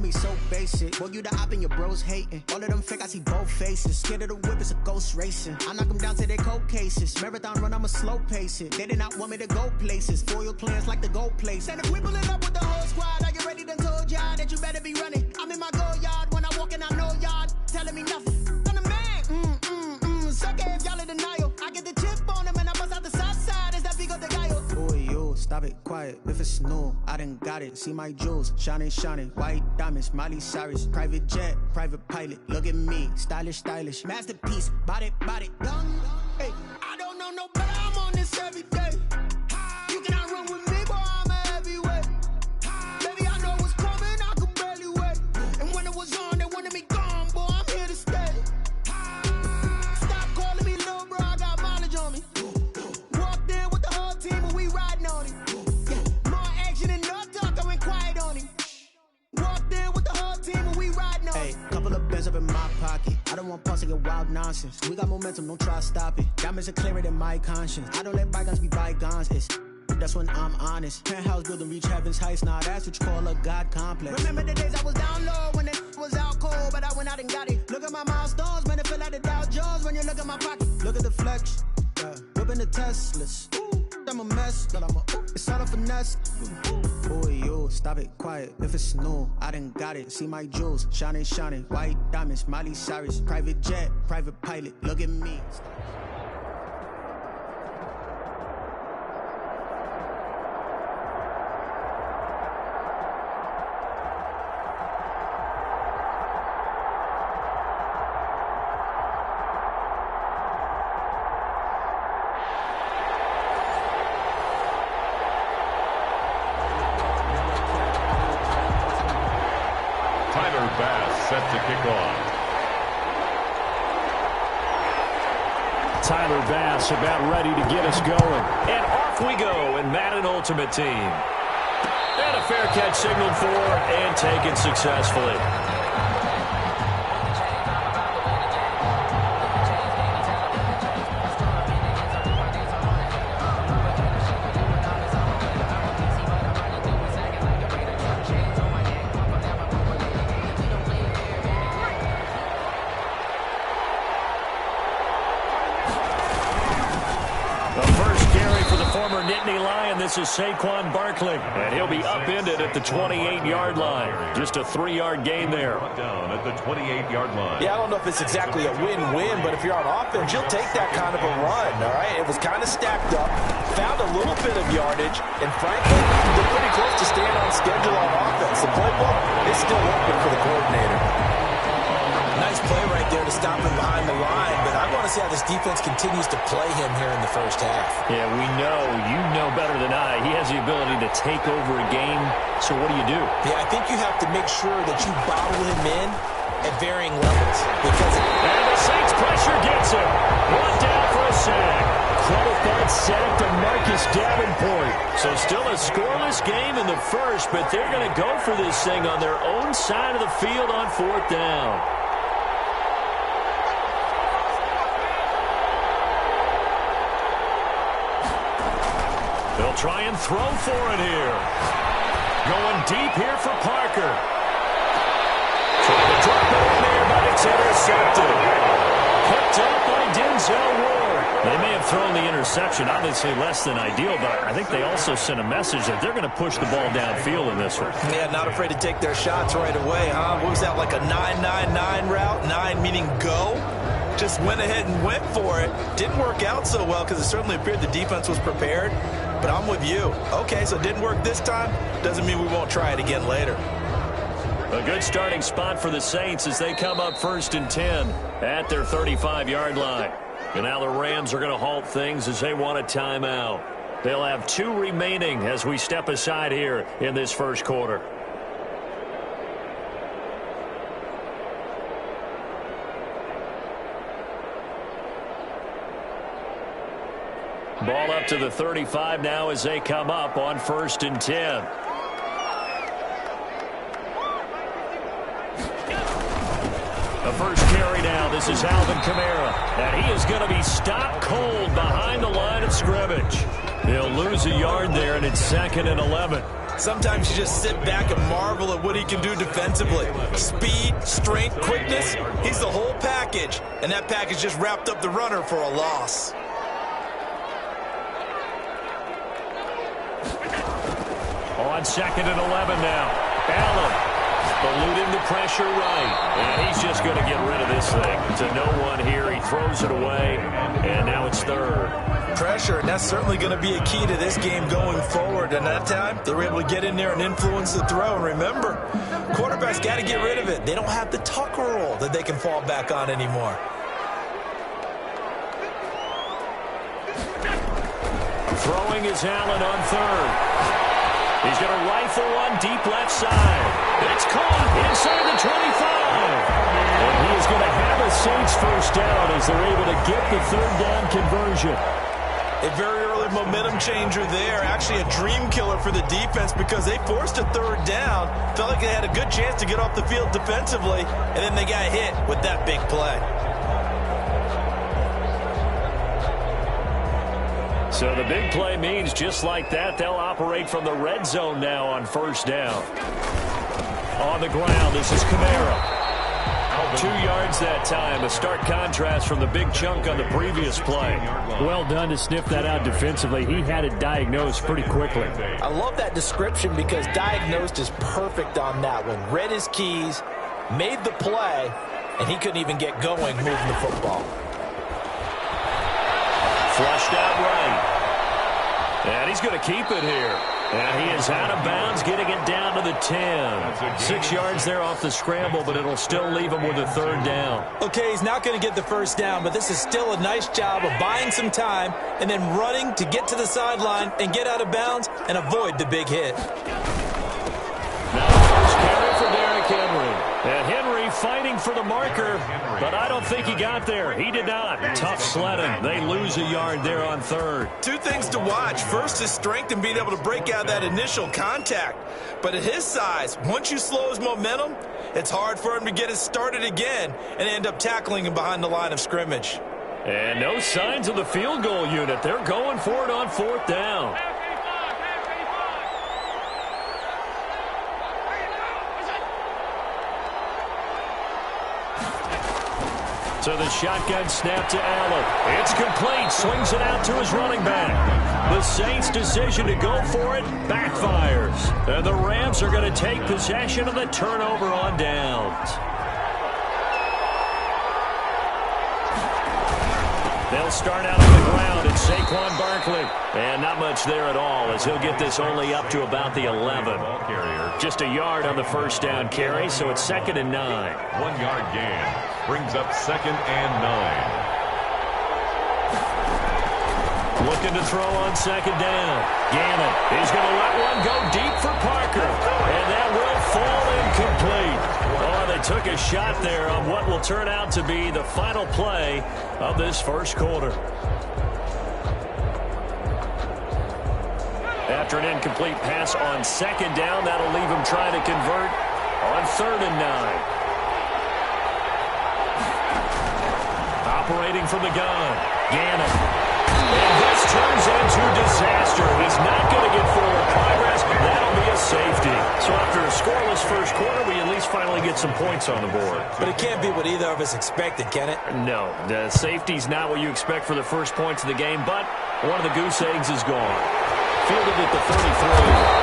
be so basic. Boy, you the op and your bros hating. All of them fake, I see both faces. Scared of the whip, it's a ghost racing. I knock them down to their cold cases. Marathon run, I'ma slow pace it. They did not want me to go places. Foil plans like the gold place. And if we pulling up with the whole squad, are you ready? Done told y'all that you better be running. I'm in my go yard. When I walk in, I know y'all telling me nothing. I'm the man. Suck it if y'all in denial. I get the chip on them and I bust out the south side. Is that Vigo de Gallo? Boy, yo, stop it, quiet. If it's new, I done got it. See my jewels, shining, shining. White diamonds, Miley Cyrus. Private jet, private pilot. Look at me, stylish, stylish. Masterpiece, body, done. Hey, I don't know no better. I'm on this every day. You cannot run with me, boy. I'm a heavyweight. Baby, I know what's coming. I could barely wait. And when it was on, they wanted me gone, boy. I'm here to stay. Stop calling me little bro. I got mileage on me. Walked in with the whole team and we riding on him. Yeah, more action and no talk. I went quiet on him. Walked in with the whole team and we riding on him. Hey, couple of bands up in my pocket. I don't want pause to get wild nonsense. We got momentum, don't try to stop it. Diamonds are clearer than my conscience. I don't let bygones be bygones. That's when I'm honest. Penthouse building, reach heaven's heights. Nah, that's what you call a God complex. Remember the days I was down low when it was out cold, but I went out and got it. Look at my milestones, man, it feel like the Dow Jones when you look at my pocket. Look at the flex, whipping the Teslas. I'm a mess, but it's all a finesse. Boy, yo, stop it, quiet. If it's new, I done got it. See my jewels, shining, shining. White diamonds, Miley Cyrus. Private jet, private pilot. Look at me. Set to kick off. Tyler Bass about ready to get us going. And off we go in Madden Ultimate Team. And a fair catch signaled for and taken successfully. This is Saquon Barkley, and he'll be upended at the 28-yard line. Just a 3-yard gain there. Down at the 28-yard line. Yeah, I don't know if it's exactly a win-win, but if you're on offense, you'll take that kind of a run, all right? It was kind of stacked up, found a little bit of yardage, and frankly, they're pretty close to staying on schedule on offense. The playbook is still open for the coordinator. Nice play right there to stop him behind the line, but I want to see how this defense continues to play him here in the first half. Yeah, we know. You know better than I. He has the ability to take over a game, so what do you do? Yeah, I think you have to make sure that you bottle him in at varying levels. And the Saints pressure gets him. One down for a sack. Credit that sack to Marcus Davenport. So still a scoreless game in the first, but they're going to go for this thing on their own side of the field on 4th down. They'll try and throw for it here. Going deep here for Parker. Trying to drop it in there, but it's intercepted. Picked up by Denzel Ward. They may have thrown the interception, obviously less than ideal, but I think they also sent a message that they're going to push the ball downfield in this one. Yeah, not afraid to take their shots right away, huh? What was that, like a 9-9-9 route? 9 meaning go? Just went ahead and went for it. Didn't work out so well because it certainly appeared the defense was prepared. But I'm with you. Okay, so it didn't work this time. Doesn't mean we won't try it again later. A good starting spot for the Saints as they come up 1st and 10 at their 35-yard line. And now the Rams are going to halt things as they want a timeout. They'll have 2 remaining as we step aside here in this first quarter. Ball up to the 35 now as they come up on 1st and 10. The first carry now. This is Alvin Kamara. And he is going to be stopped cold behind the line of scrimmage. They'll lose a yard there, and it's 2nd and 11. Sometimes you just sit back and marvel at what he can do defensively. Speed, strength, quickness, he's the whole package. And that package just wrapped up the runner for a loss. On 2nd and 11 now. Allen eluding the pressure right. And he's just going to get rid of this thing. To no one here. He throws it away. And now it's 3rd. Pressure, and that's certainly going to be a key to this game going forward. And that time, they were able to get in there and influence the throw. And remember, quarterbacks got to get rid of it. They don't have the tuck roll that they can fall back on anymore. Throwing is Allen on 3rd. He's going to rifle one deep left side. It's caught inside the 25. And he is going to have a Saints first down as they're able to get the 3rd down conversion. A very early momentum changer there. Actually a dream killer for the defense because they forced a 3rd down. Felt like they had a good chance to get off the field defensively. And then they got hit with that big play. So the big play means just like that, they'll operate from the red zone now on 1st down. On the ground, this is Kamara. 2 yards that time, a stark contrast from the big chunk on the previous play. Well done to sniff that out defensively. He had it diagnosed pretty quickly. I love that description because diagnosed is perfect on that one. Read his keys, made the play, and he couldn't even get going moving the football. Flushed out right. And he's going to keep it here. And he is out of bounds, getting it down to the 10. 6 yards there off the scramble, but it'll still leave him with a 3rd down. Okay, he's not going to get the 1st down, but this is still a nice job of buying some time and then running to get to the sideline and get out of bounds and avoid the big hit. Now first carry for Derrick Henry. And Henry fighting for the marker, but I don't think he got there. He did not. Tough sledding. They lose a yard there on 3rd. 2 things to watch. First, his strength and being able to break out that initial contact. But at his size, once you slow his momentum, it's hard for him to get it started again and end up tackling him behind the line of scrimmage. And no signs of the field goal unit. They're going for it on 4th down. So the shotgun snap to Allen. It's complete. Swings it out to his running back. The Saints' decision to go for it backfires. And the Rams are going to take possession of the turnover on downs. They'll start out on the ground. It's Saquon Barkley. And not much there at all as he'll get this only up to about the 11. Just a yard on the 1st down carry, so it's 2nd and 9. 1 yard gain. Brings up 2nd and 9. Looking to throw on 2nd down. Gannon is going to let one go deep for Parker. And that will fall incomplete. Oh, they took a shot there on what will turn out to be the final play of this 1st quarter. After an incomplete pass on 2nd down, that'll leave him trying to convert on 3rd and 9. Operating from the gun, Gannon. And this turns into disaster. He's not going to get forward progress. That'll be a safety. So after a scoreless 1st quarter, we at least finally get some points on the board. But it can't be what either of us expected, can it? No, the safety's not what you expect for the first points of the game, but one of the goose eggs is gone. Fielded at the 33.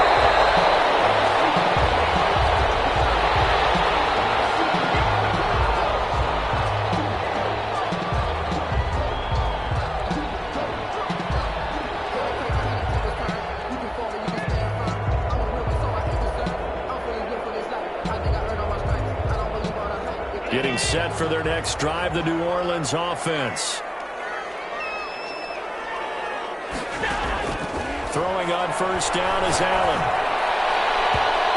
Getting set for their next drive, the New Orleans offense. Throwing on 1st down is Allen.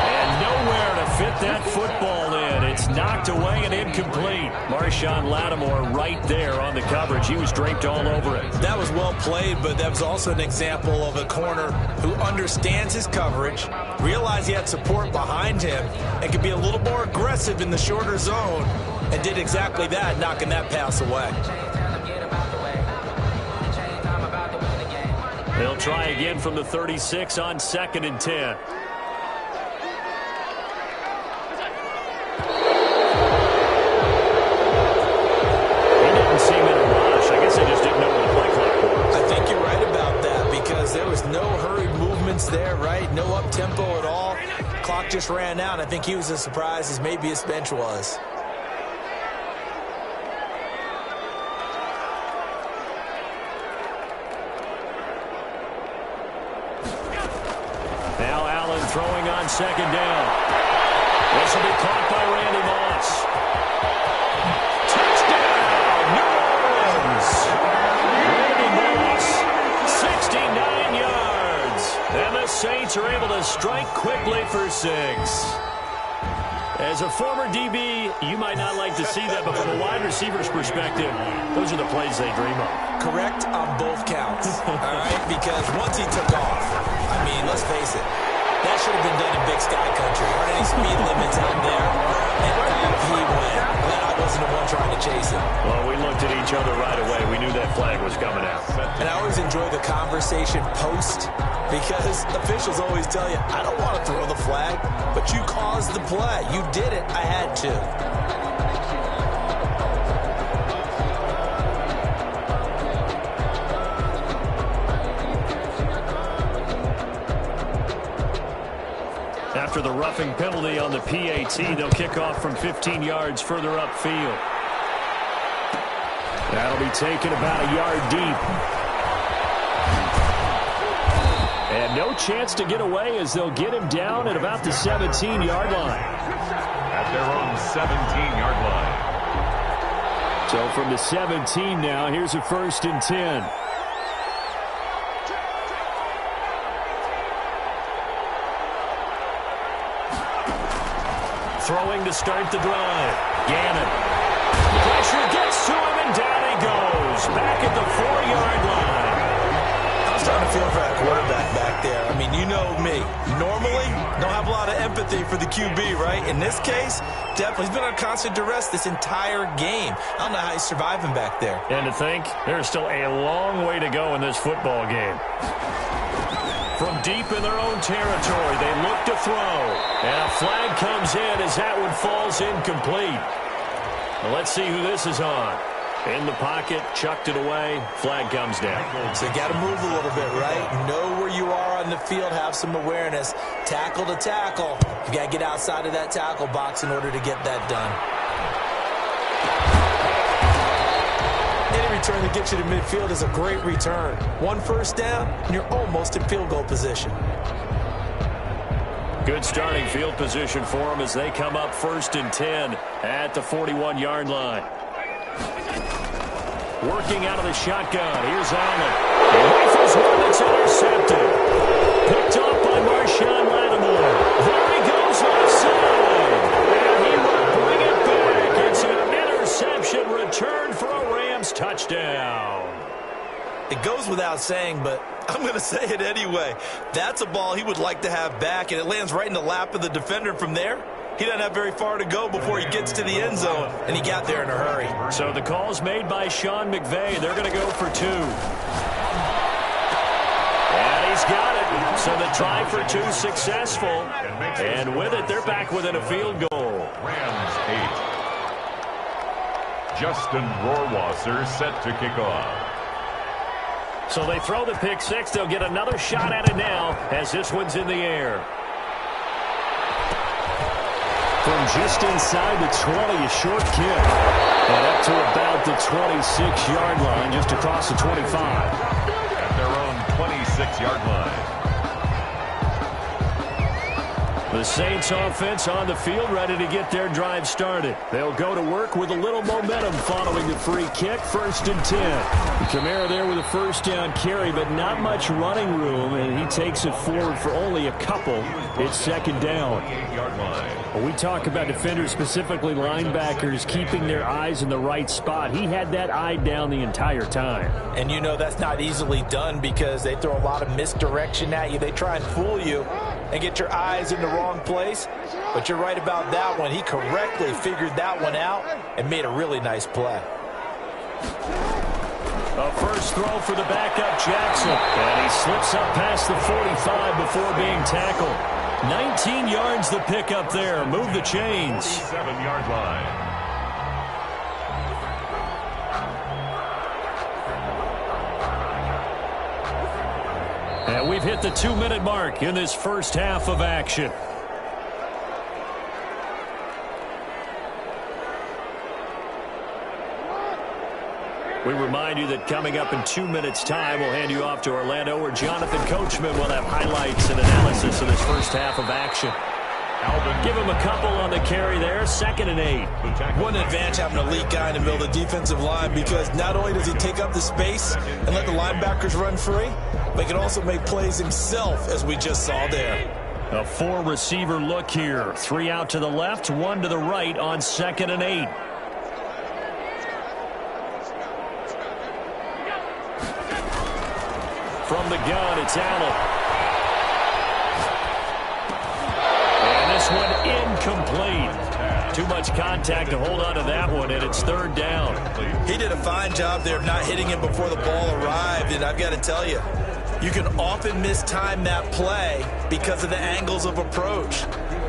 And nowhere to fit that football in. It's knocked away and incomplete. Marshawn Lattimore right there on the coverage. He was draped all over it. That was well played, but that was also an example of a corner who understands his coverage, realized he had support behind him, and could be a little more aggressive in the shorter zone, and did exactly that, knocking that pass away. They'll try again from the 36 on 2nd and 10. just ran out. I think he was as surprised as maybe his bench was. Now Allen throwing on second down. This will be caught by Randy Moss. Touchdown, New Orleans. Randy Moss, 69 yards. And the Saints are able to strike quickly for 6. As a former DB, you might not like to see that, but from a wide receiver's perspective, those are the plays they dream of. Correct on both counts, all right? Because once he took off, I mean, let's face it, that should have been done in Big Sky Country. Aren't any speed limits out there? And off he went. Glad I wasn't the one trying to chase him. Well, we looked at each other right away. We knew that flag was coming out. And I always enjoy the conversation post because officials always tell you, I don't want to throw the flag, but you caused the play. You did it. I had to. After the roughing penalty on the PAT, they'll kick off from 15 yards further upfield. That'll be taken about a yard deep. And no chance to get away as they'll get him down at about the 17-yard line. At their own 17-yard line. So from the 17 now, here's a 1st and 10. Throwing to start the drive. Gannon. Pressure gets to him, and down he goes. Back at the 4-yard line. I was trying to feel for that quarterback back there. I mean, you know me. Normally, don't have a lot of empathy for the QB, right? In this case, definitely. He's been on constant duress this entire game. I don't know how he's surviving back there. And to think, there's still a long way to go in this football game. From deep in their own territory, they look to throw. And a flag comes in as that one falls incomplete. Well, let's see who this is on. In the pocket, chucked it away, flag comes down. So you got to move a little bit, right? Know where you are on the field, have some awareness. Tackle to tackle. You got to get outside of that tackle box in order to get that done. Any return that gets you to midfield is a great return. 1 first down, and you're almost in field goal position. Good starting field position for them as they come up 1st and 10 at the 41-yard line. Working out of the shotgun. Here's Allen. Rifles one that's intercepted. Picked off by Marshawn Lattimore. There he goes left side. And he will bring it back. It's an interception return for a Rams touchdown. It goes without saying, but I'm going to say it anyway. That's a ball he would like to have back, and it lands right in the lap of the defender. From there, he doesn't have very far to go before he gets to the end zone, and he got there in a hurry. So the call's made by Sean McVay. They're going to go for 2. And he's got it. So the try for 2 successful. And with it, they're back within a field goal. Rams 8. Justin Rohrwasser set to kick off. So they throw the pick 6. They'll get another shot at it now as this one's in the air. From just inside the 20, a short kick. And up to about the 26-yard line, just across the 25. At their own 26-yard line. The Saints offense on the field, ready to get their drive started. They'll go to work with a little momentum following the free kick. 1st and 10. Kamara there with a 1st down carry, but not much running room, and he takes it forward for only a couple. It's 2nd down. 28-yard line. We talk about defenders, specifically linebackers, keeping their eyes in the right spot. He had that eye down the entire time. And you know that's not easily done because they throw a lot of misdirection at you. They try and fool you and get your eyes in the wrong place. But you're right about that one. He correctly figured that one out and made a really nice play. A first throw for the backup Jackson. And he slips up past the 45 before being tackled. 19 yards the pickup there. Move the chains. 7-yard line. And we've hit the 2-minute mark in this first half of action. We remind you that coming up in 2 minutes' time, we'll hand you off to Orlando, where Jonathan Coachman will have highlights and analysis of this first half of action. Give him a couple on the carry there, 2nd and 8. One advantage having an elite guy in the middle of the defensive line, because not only does he take up the space and let the linebackers run free, but he can also make plays himself, as we just saw there. A 4-receiver look here. 3 out to the left, 1 to the right on 2nd and 8. From the gun, it's Allen. This one incomplete. Too much contact to hold on to that one, and it's 3rd down. He did a fine job there of not hitting him before the ball arrived, and I've got to tell you, you can often mistime that play because of the angles of approach.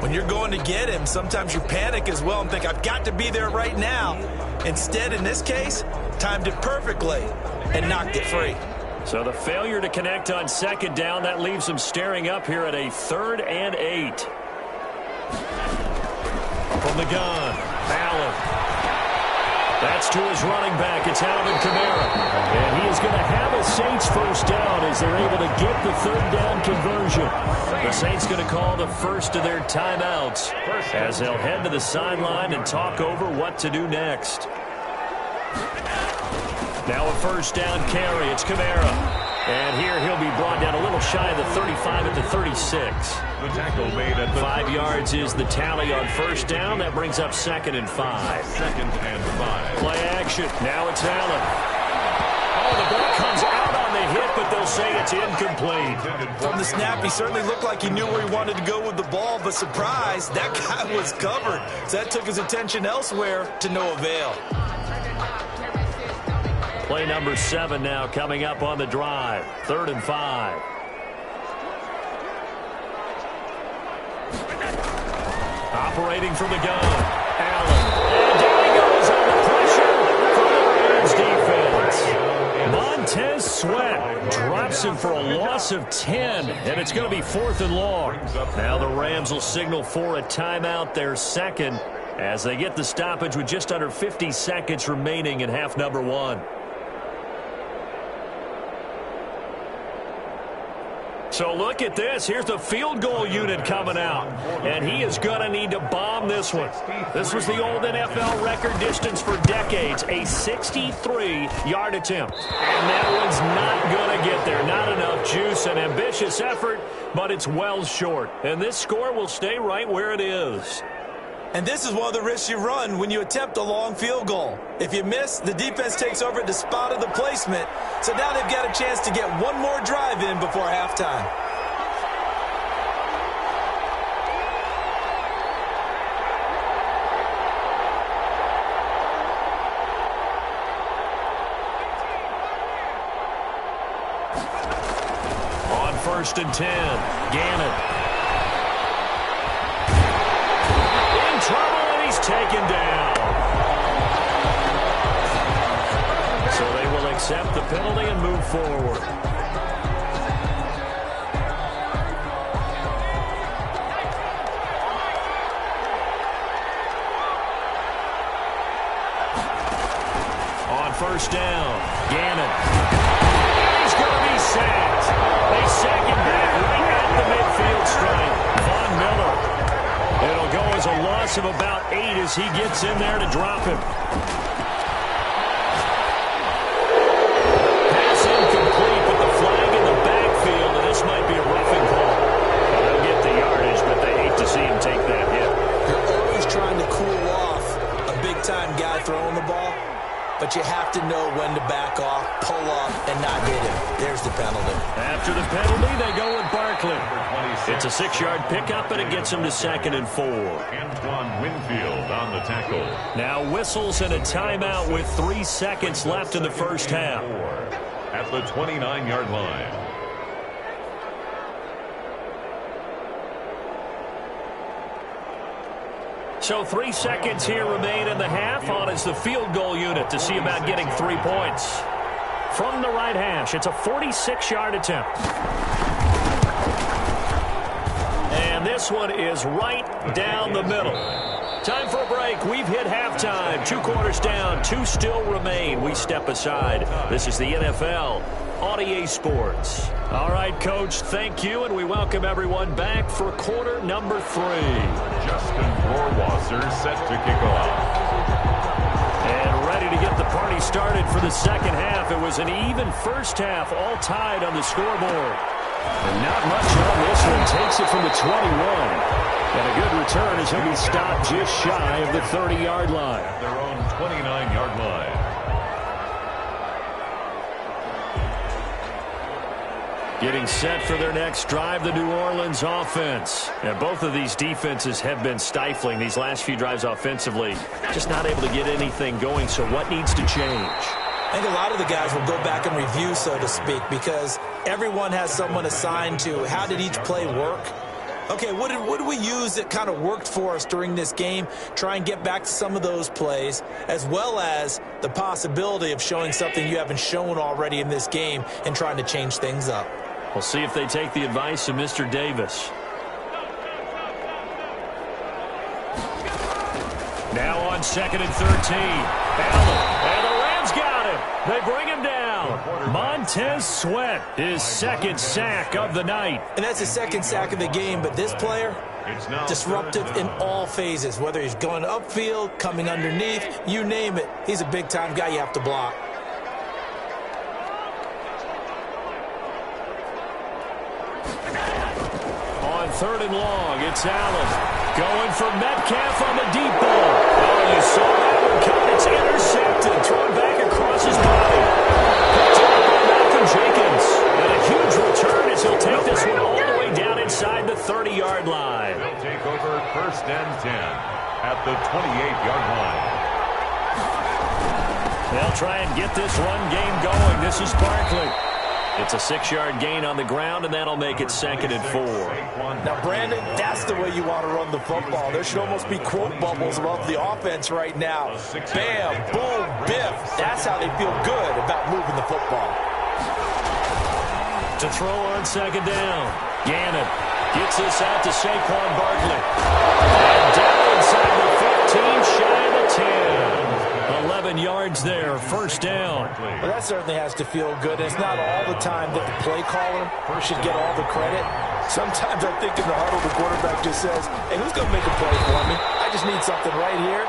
When you're going to get him, sometimes you panic as well and think, I've got to be there right now. Instead, in this case, timed it perfectly and knocked it free. So the failure to connect on 2nd down, that leaves him staring up here at a 3rd and 8. From the gun, Allen. That's to his running back. It's Alvin Kamara. And he is going to have a Saints first down as they're able to get the 3rd down conversion. The Saints going to call the first of their timeouts as they'll head to the sideline and talk over what to do next. Now a 1st down carry. It's Kamara. And here he'll be brought down a little shy of the 35 at the 36. The tackle made at the 5 yards is the tally on 1st down. That brings up 2nd and 5. 2nd and 5. Play action. Now it's Allen. Oh, the ball comes out on the hit, but they'll say it's incomplete. From the snap, he certainly looked like he knew where he wanted to go with the ball, but surprise, that guy was covered. So that took his attention elsewhere to no avail. Play number 7 now coming up on the drive. 3rd and 5. Operating from the gun. Allen. And down he goes on the pressure from the Rams defense. Montez Sweat drops him for a loss of 10, and it's going to be 4th and long. Now the Rams will signal for a timeout, their 2nd, as they get the stoppage with just under 50 seconds remaining in half number 1. So look at this. Here's the field goal unit coming out. And he is going to need to bomb this one. This was the old NFL record distance for decades, a 63-yard attempt. And that one's not going to get there. Not enough juice, an ambitious effort, but it's well short. And this score will stay right where it is. And this is one of the risks you run when you attempt a long field goal. If you miss, the defense takes over at the spot of the placement. So now they've got a chance to get one more drive in before halftime. On 1st and 10, Gannon. Trouble, and he's taken down. So they will accept the penalty and move forward. On 1st down, Gannon. He's going to be sacked. They sack him back right at the midfield stripe. Von Miller. It'll go as a loss of about 8 as he gets in there to drop him. Pass incomplete, but the flag in the backfield, and this might be a roughing call. They'll get the yardage, but they hate to see him take that hit. You're always trying to cool off a big-time guy throwing the ball, but you have to know when to back off, pull up, and not hit him. There's the penalty. After the penalty, they go with Barkley. It's a 6-yard pickup, and it gets him to 2nd and 4. Antoine Winfield on the tackle. Now whistles and a timeout with 3 seconds left in the first half. At the 29-yard line. So 3 seconds here remain in the half. On is the field goal unit to see about getting 3 points. From the right hash, it's a 46-yard attempt. And this one is right down the middle. Time for a break. We've hit halftime. 2 quarters down. 2 still remain. We step aside. This is the NFL on EA Sports. All right, Coach, thank you, and we welcome everyone back for quarter number 3. Justin Rohrwasser set to kick off. And ready to get the party started for the second half. It was an even first half, all tied on the scoreboard. And not much on this one. Takes it from the 21. And a good return as he'll be stopped just shy of the 30-yard line. At their own 29-yard line. Getting set for their next drive, the New Orleans offense. And both of these defenses have been stifling these last few drives offensively. Just not able to get anything going, so what needs to change? I think a lot of the guys will go back and review, so to speak, because everyone has someone assigned to how did each play work. Okay, what did we use that kind of worked for us during this game? Try and get back to some of those plays, as well as the possibility of showing something you haven't shown already in this game and trying to change things up. We'll see if they take the advice of Mr. Davis. Now on 2nd and 13. Allen, and the Rams got him. They bring him down. Montez Sweat, his second sack of the night. And that's his second sack of the game, but this player, disruptive in all phases, whether he's going upfield, coming underneath, you name it. He's a big-time guy you have to block. On 3rd and long, it's Allen. Going for Metcalf on the deep ball. Oh, you saw that one coming. It's intercepted. Thrown back across his body. Picked up by Malcolm Jenkins. And a huge return as he'll take this one all the way down inside the 30-yard line. They'll take over 1st and 10 at the 28-yard line. They'll try and get this run game going. This is Barkley. It's a 6-yard gain on the ground, and that'll make it 2nd and 4. Now, Brandon, that's the way you want to run the football. There should almost be quote bubbles above the offense right now. Bam, boom, biff. That's how they feel good about moving the football. To throw on 2nd down. Gannon gets this out to Saquon Barkley. And down inside the 15, shy of the 10. 11 yards there, 1st down. Well, that certainly has to feel good. It's not all the time that the play caller should get all the credit. Sometimes I think in the huddle, the quarterback just says, hey, who's going to make a play for me? I just need something right here.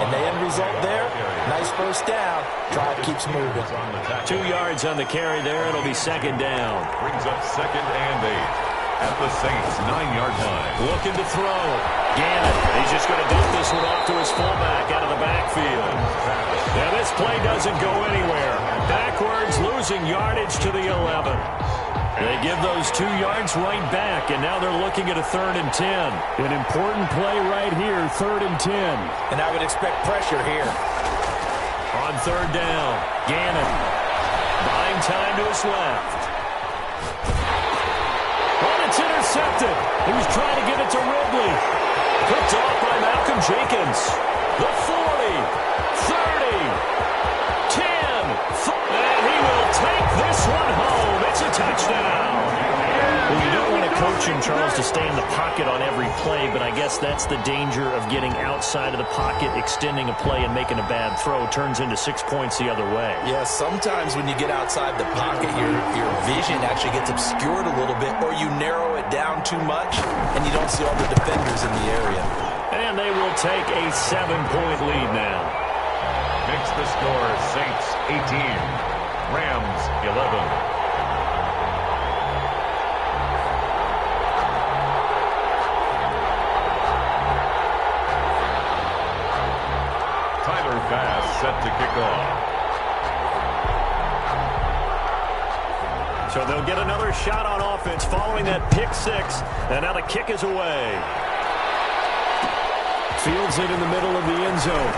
And the end result there, nice 1st down. Drive keeps moving. 2 yards on the carry there. It'll be 2nd down. Brings up 2nd and 8 at the Saints' 9-yard line. Looking to throw. Gannon, he's just going to dump this one off to his fullback out of the backfield. Now this play doesn't go anywhere. Backwards, losing yardage to the 11. They give those 2 yards right back, and now they're looking at a 3rd and 10. An important play right here, 3rd and 10. And I would expect pressure here. On 3rd down, Gannon. Buying time to his left. It's intercepted. He was trying to get it to Ridley. Picked off by Malcolm Jenkins. The 40, 30, 10, and he will take this one home. It's a touchdown. Well, you don't want to coach him, Charles, to stay in the pocket on every play, but I guess that's the danger of getting outside of the pocket, extending a play, and making a bad throw. Turns into 6 points the other way. Yeah, sometimes when you get outside the pocket, your vision actually gets obscured a little bit, or you narrow it down too much, and you don't see all the defenders in the area. And they will take a 7-point lead now. Makes the score Saints 18, Rams 11. Pass set to kick off. So they'll get another shot on offense following that pick 6. And now the kick is away. Fields it in the middle of the end zone.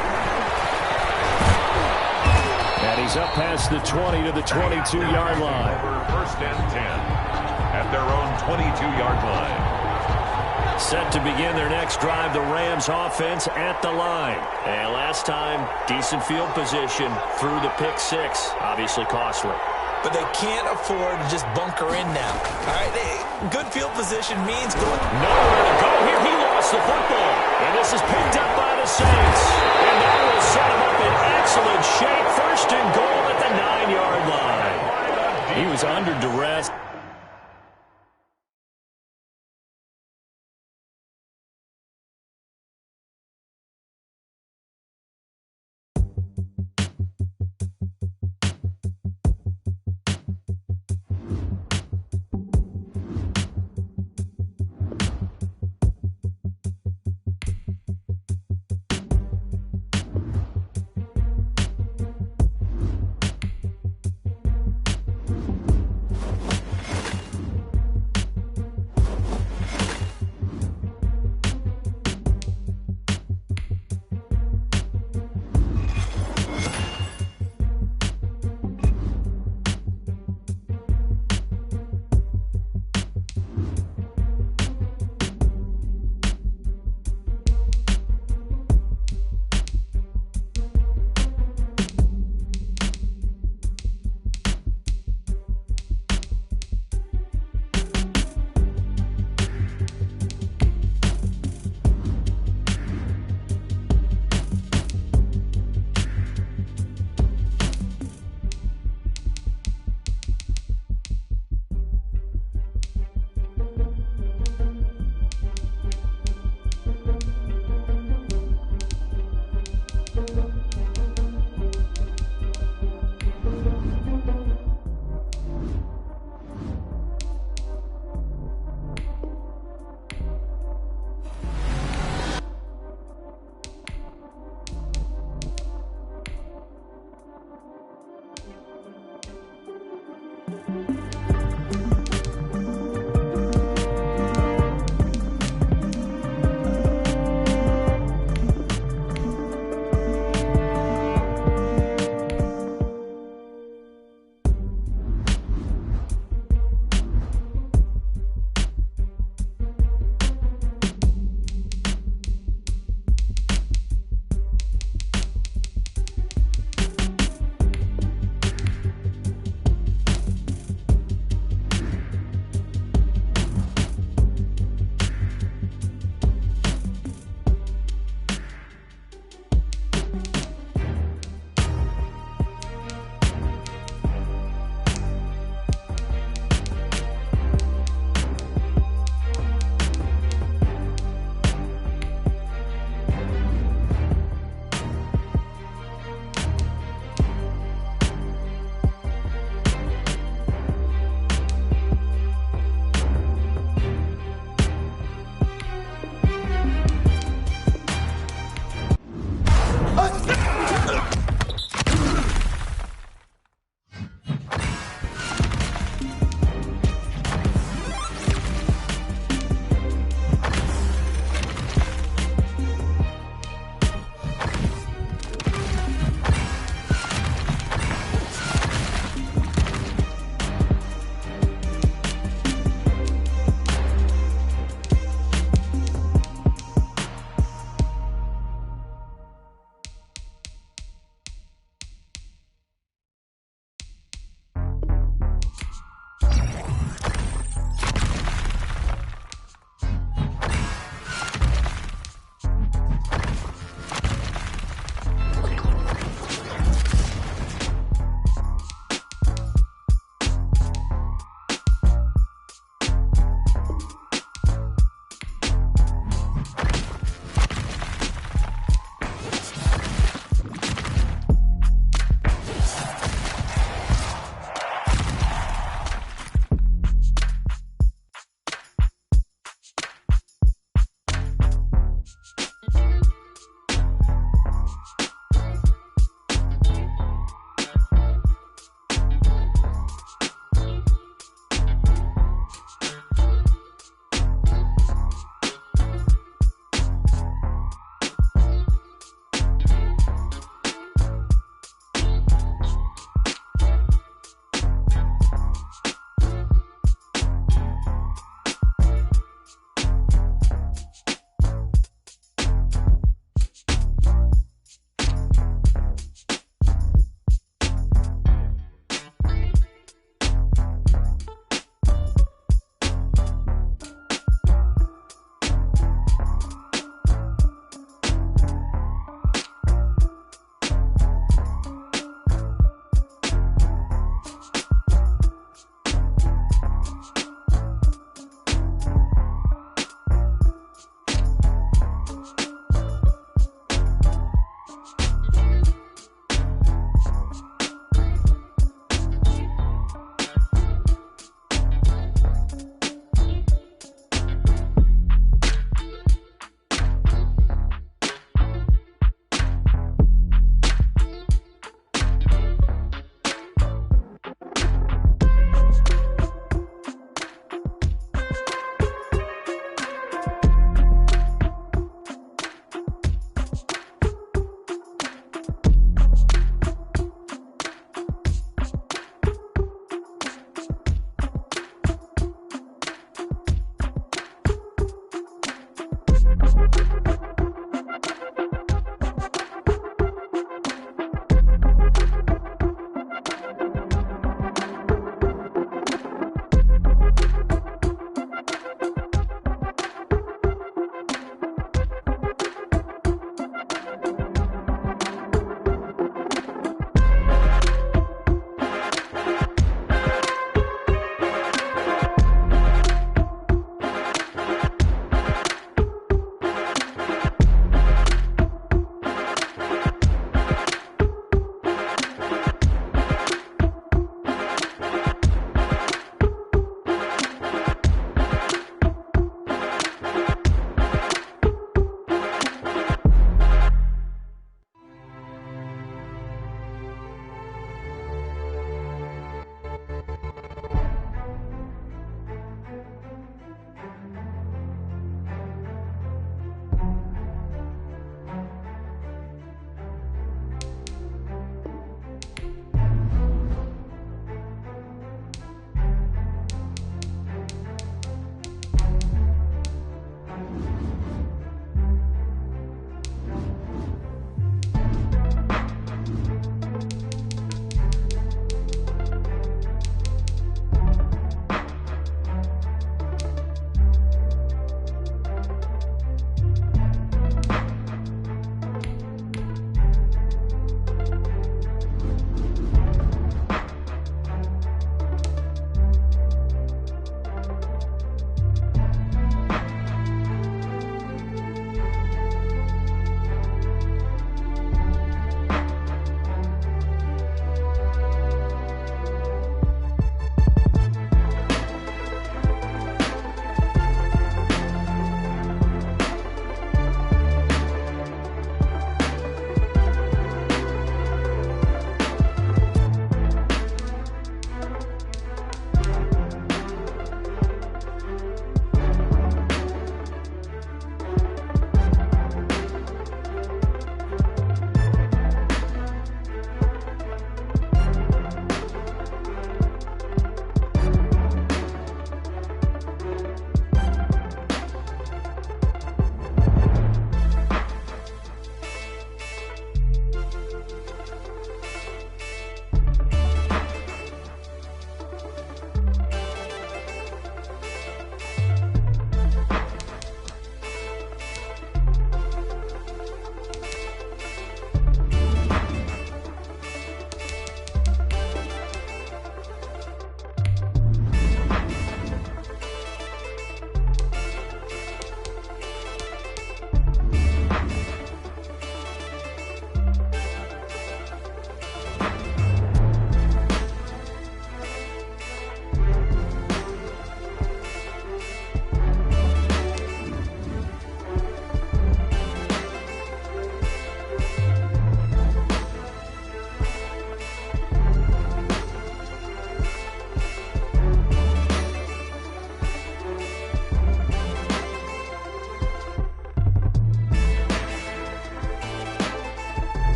And he's up past the 20 to the 22-yard line. 1st and 10 at their own 22-yard line. Set to begin their next drive, the Rams offense at the line. And last time, decent field position through the pick 6. Obviously costly. But they can't afford to just bunker in now. All right, good field position means going. Nowhere to go here. He lost the football. And this is picked up by the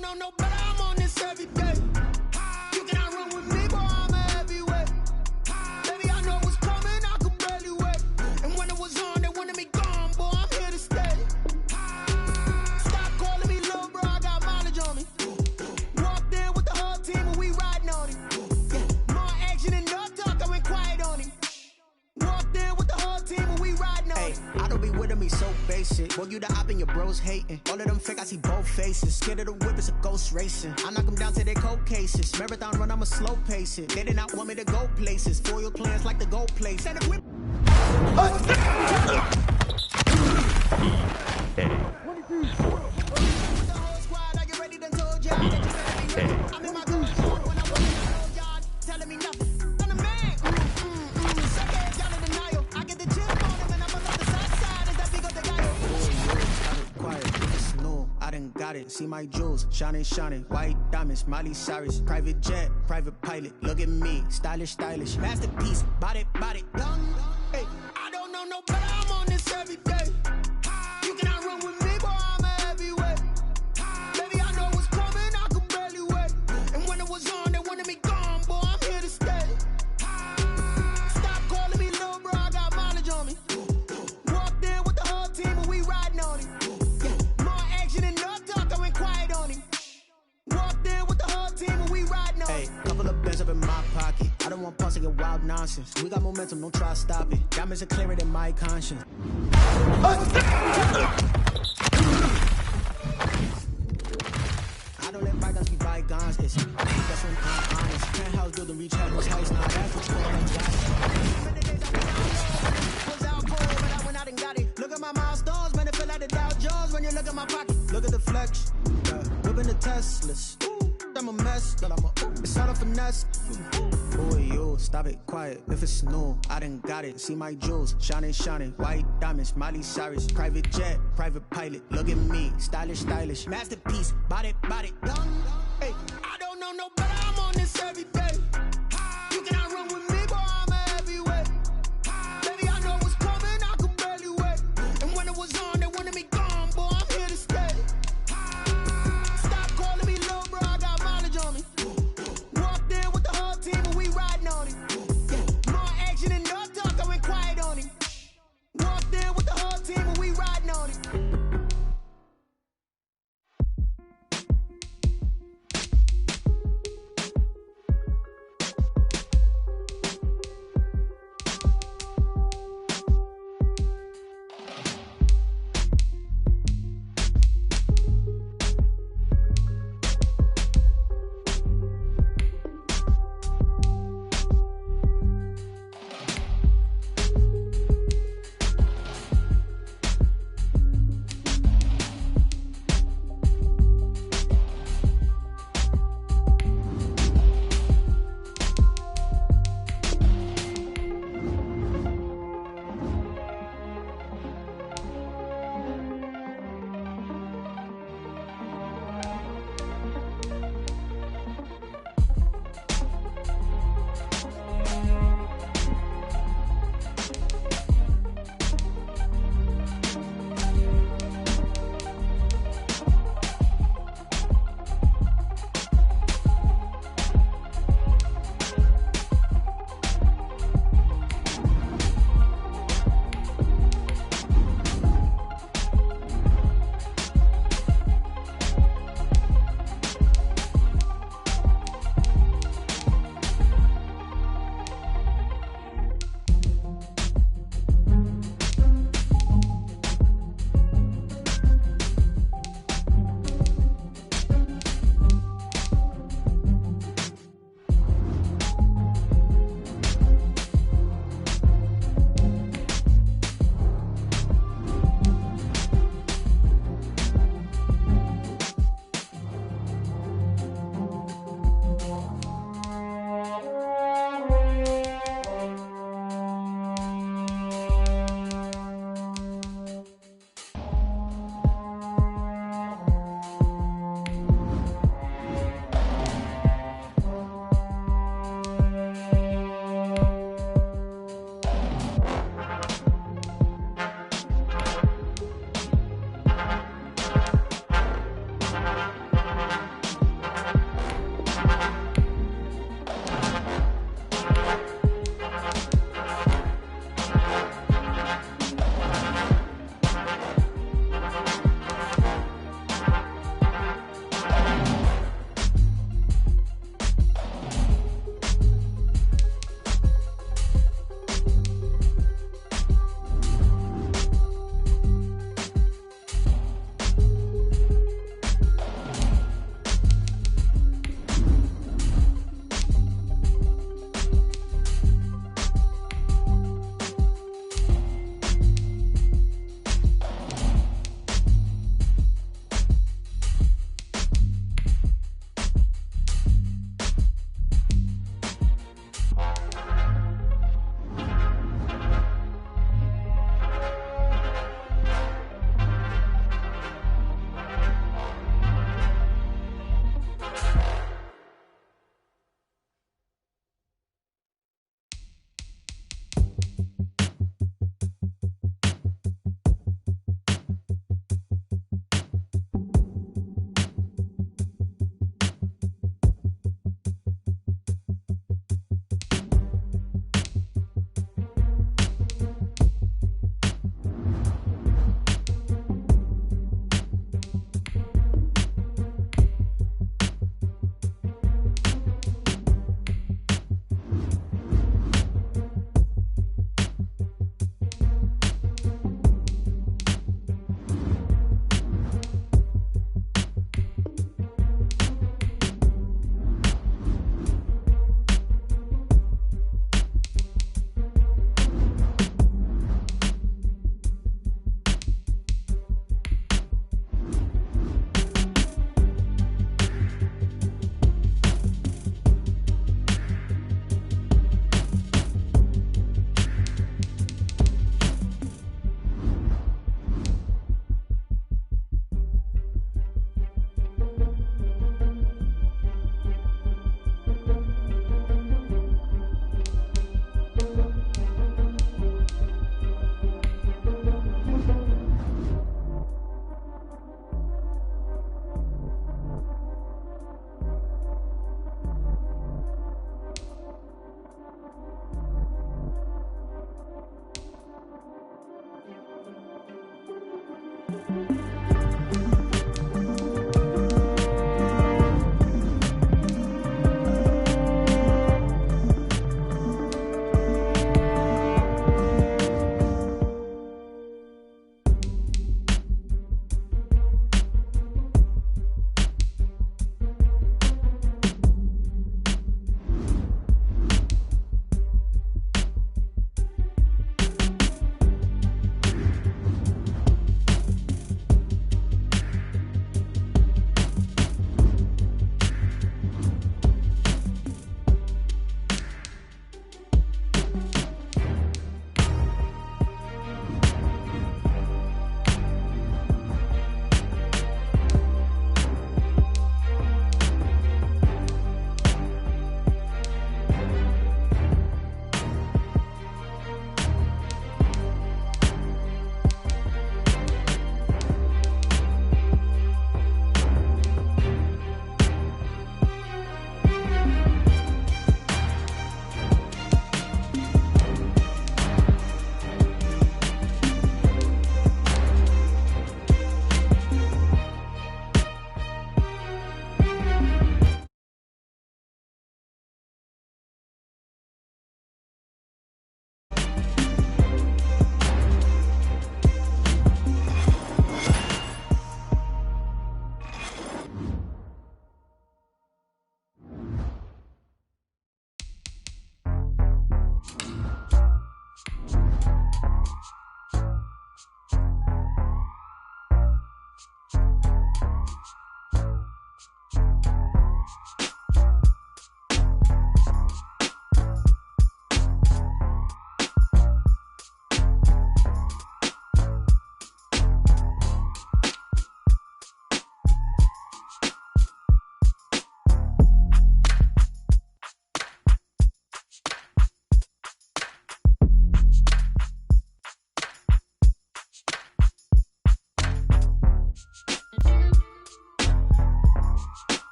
don't know no better, I'm on this every day. You cannot run with me, boy, I'm a heavyweight. Baby, I know what's coming, I could barely wait. And when it was on, they wanted me gone, boy, I'm here to stay. Stop calling me little bro, I got mileage on me. Walked in with the whole team and we riding on him. Yeah, more action and no talk, I went quiet on him. Walked in with the whole team and we riding on him. I don't be with me so basic. Boy, you the op and your bros hating. All of them fake, I see both faces. Scared of the whip, it's a ghost racing. I knock them down to their cold cases. Marathon run, I'ma slow pace it. They did not want me to go places. Foil plans like the gold place. And if we... I'm in my car when I walk in the road yard, telling me nothing. I'm the man. Suck ass, y'all in denial. I get the chip on him and I'm on the side side. Is that big of the guy? Quiet, it's new. I done got it. See my jewels, shining, shining. White diamonds, Miley Cyrus. Private jet, private pilot. Look at me, stylish, stylish. Masterpiece, body, body, done. Hey, I don't know no better. I'm on this every day. You cannot run with me, boy, I'm a heavyweight. Baby, I know what's coming, I could barely wait. And when it was on, they wanted me gone, boy, I'm here to stay. Stop calling me little bro, I got mileage on me. Walked in with the whole team and we riding on him. Yeah, more action and no talk, I went quiet on him. don't want pause to get wild nonsense. We got momentum, don't try to stop it. Diamonds are clearer than my conscience. I don't let bygones be bygones. It's that's when I'm honest. Penthouse building, reach heaven's heights. Now that's what's going on. Was out cold, but I went out and got it. Look at my milestones, man. It feel like the Dow Jones when you look at my pocket. Look at the flex. Whipping the Teslas. I'm a mess, girl, it's all a finesse. Boy, you, stop it, quiet. If it's new, I done got it. See my jewels, shining, shining. White diamonds, Miley Cyrus. Private jet, private pilot. Look at me, stylish, stylish. Masterpiece, body, young. Hey, I don't know no better, I'm on this every day. You cannot run with me, boy, I'm a heavyweight. Baby, I know what's coming, I could barely wait. And when it was on, they wanted me gone, boy, I'm here to stay. Walked in with the whole team and we riding on it. More action and no talk, I went quiet on it. Walked in with the whole team and we riding on it.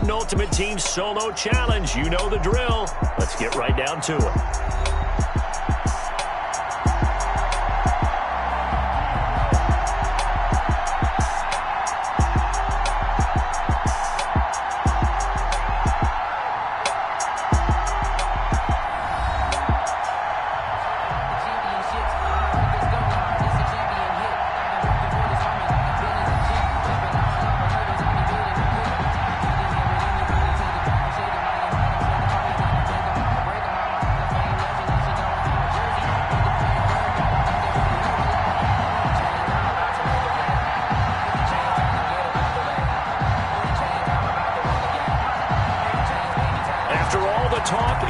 Madden Ultimate Team Solo Challenge. You know the drill. Let's get right down to it.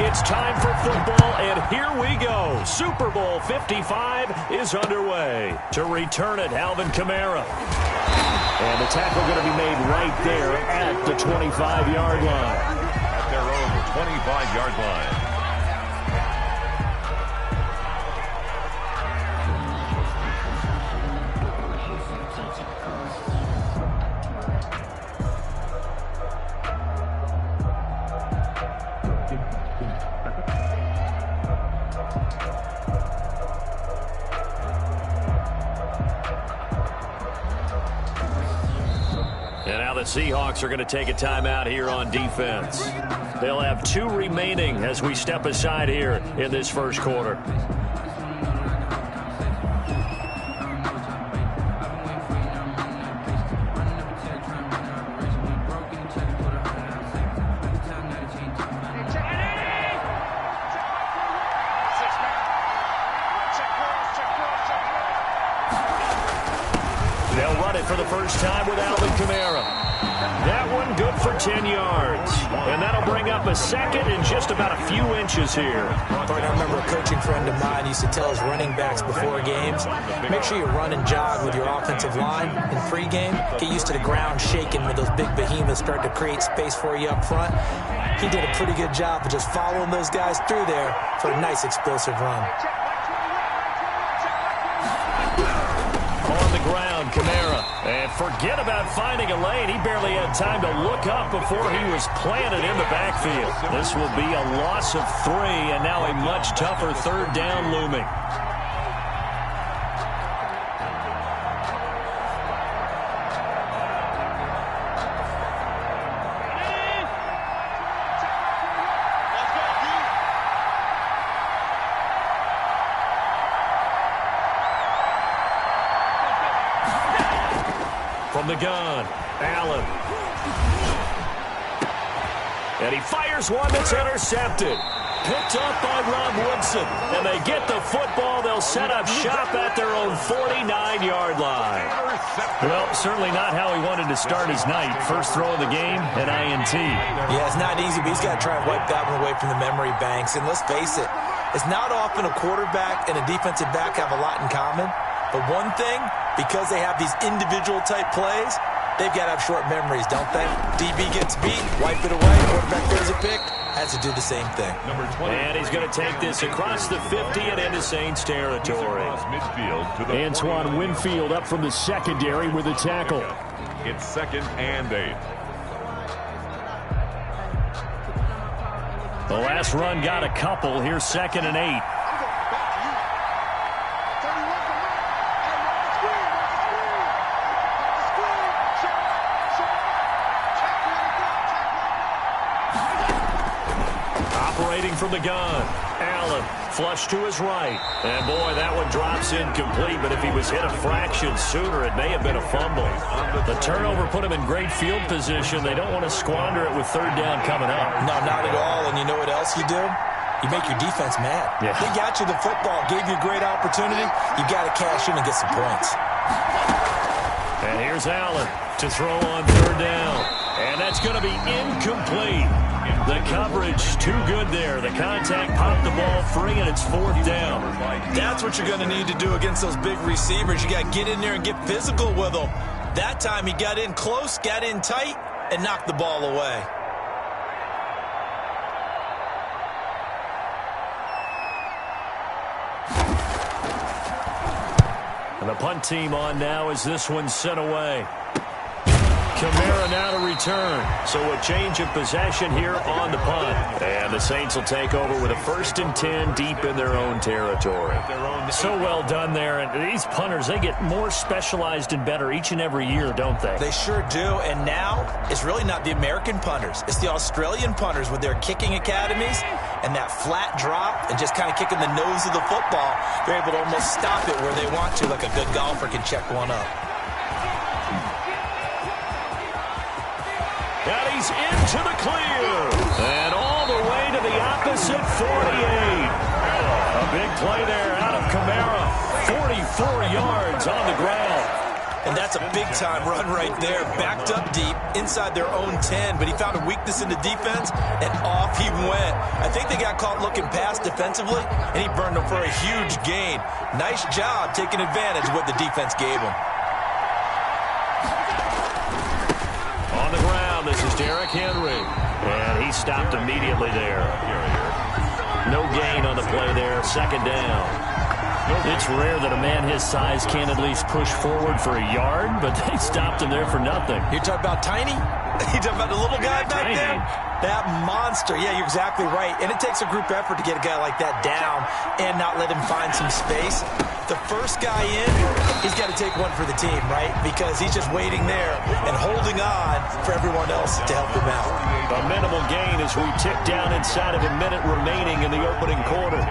It's time for football, and here we go. Super Bowl 55 is underway. To return it, Alvin Kamara. And the tackle going to be made right there at the 25-yard line. At their own 25-yard line. Seahawks are going to take a timeout here on defense. They'll have 2 remaining as we step aside here in this first quarter. They'll run it for the first time with Alvin Kamara. That one good for 10 yards. And that'll bring up a second in just about a few inches here. I remember a coaching friend of mine used to tell his running backs before games, make sure you run and jog with your offensive line in pregame. Get used to the ground shaking when those big behemoths start to create space for you up front. He did a pretty good job of just following those guys through there for a nice explosive run. On the ground, Kamara. And forget about finding a lane. He barely had time to look up before he was planted in the backfield. This will be a loss of 3, and now a much tougher third down looming. From the gun, Allen. And he fires one that's intercepted. Picked up by Rob Woodson. And they get the football. They'll set up shop at their own 49-yard line. Well, certainly not how he wanted to start his night. First throw of the game, an INT. Yeah, it's not easy, but he's got to try and wipe that one away from the memory banks. And let's face it, it's not often a quarterback and a defensive back have a lot in common. But one thing, because they have these individual type plays, they've got to have short memories, don't they? DB gets beat, wipe it away, quarterback throws a pick, has to do the same thing. And he's going to take this across the 50 and into Saints territory. Antoine Winfield up from the secondary with a tackle. It's 2nd and 8. The last run got a couple. Here's 2nd and 8. From the gun, Allen flush to his right, and boy, that one drops incomplete, but if he was hit a fraction sooner, it may have been a fumble. The turnover put him in great field position. They don't want to squander it with 3rd down coming up. No, not at all, and you know what else you do? You make your defense mad. Yeah. They got you the football, gave you a great opportunity. You got to cash in and get some points. And here's Allen to throw on 3rd down, and that's going to be incomplete. The coverage too good there. The contact popped the ball free, and it's 4th down. That's what you're going to need to do against those big receivers. You got to get in there and get physical with them. That time he got in close, got in tight, and knocked the ball away. And the punt team on now as this one's sent away. Kamara now to return. So a change of possession here on the punt. And the Saints will take over with a 1st and 10 deep in their own territory. So well done there. And these punters, they get more specialized and better each and every year, don't they? They sure do. And now it's really not the American punters. It's the Australian punters with their kicking academies and that flat drop and just kind of kicking the nose of the football. They're able to almost stop it where they want to, like a good golfer can check one up. And he's into the clear. And all the way to the opposite 48. A big play there out of Kamara. 44 yards on the ground. And that's a big-time run right there. Backed up deep inside their own 10, but he found a weakness in the defense, and off he went. I think they got caught looking past defensively, and he burned them for a huge gain. Nice job taking advantage of what the defense gave him. On the ground, this is Derrick Henry. And he stopped immediately there. No gain on the play there. 2nd down. It's rare that a man his size can't at least push forward for a yard, but they stopped him there for nothing. You're talking about Tiny? You talking about the little guy back there? That monster. Yeah, you're exactly right. And it takes a group effort to get a guy like that down and not let him find some space. The first guy in, he's got to take one for the team, right? Because he's just waiting there and holding on for everyone else to help him out. A minimal gain as we tick down inside of a minute remaining in the opening quarter.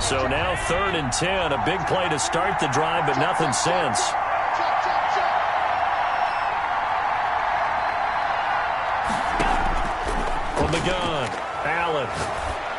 So now 3rd and 10, a big play to start the drive, but nothing since. From the gun, Allen.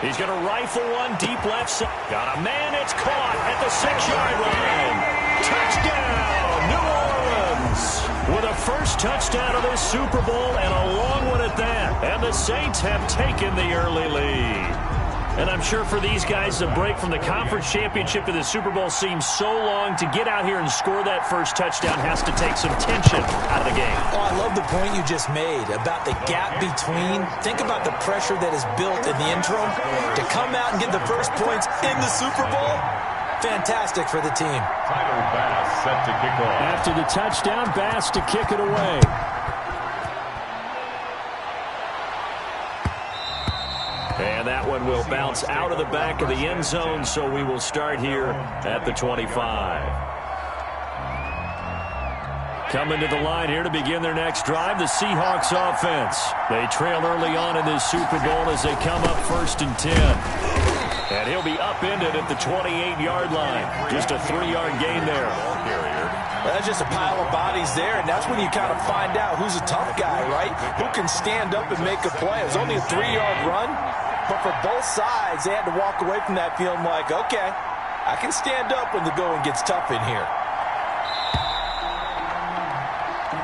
He's going to rifle one deep left side. Got a man, it's caught at the 6-yard line. Touchdown, New Orleans. With a first touchdown of this Super Bowl and a long one at that. And the Saints have taken the early lead. And I'm sure for these guys, the break from the conference championship to the Super Bowl seems so long. To get out here and score that first touchdown has to take some tension out of the game. Oh, I love the point you just made about the gap between. Think about the pressure that is built in the interim. To come out and get the first points in the Super Bowl, fantastic for the team. Tyler Bass set to kick off. After the touchdown, Bass to kick it away. And that one will bounce out of the back of the end zone, so we will start here at the 25. Coming to the line here to begin their next drive, the Seahawks offense. They trail early on in this Super Bowl as they come up 1st and 10. And he'll be upended at the 28-yard line. Just a 3-yard gain there. That's just a pile of bodies there, and that's when you kind of find out who's a tough guy, right? Who can stand up and make a play. It was only a 3-yard run, but for both sides, they had to walk away from that feeling like, okay, I can stand up when the going gets tough in here.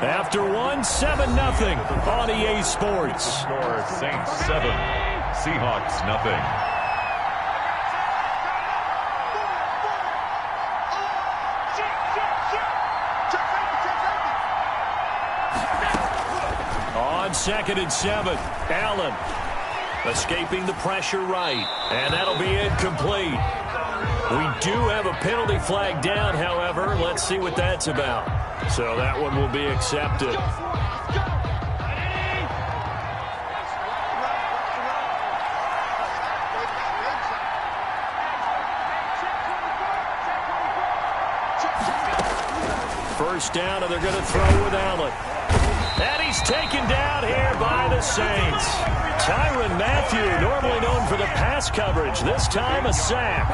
After one, 7-0 on EA Sports. Score Saints 7, Seahawks nothing. On 2nd and 7, Allen escaping the pressure right, and that'll be incomplete. We do have a penalty flag down, however. Let's see what that's about. So that one will be accepted. First down, and they're going to throw with Allen. And he's taken down here by the Saints. Tyrann Mathieu, normally known for the pass coverage, this time a sack.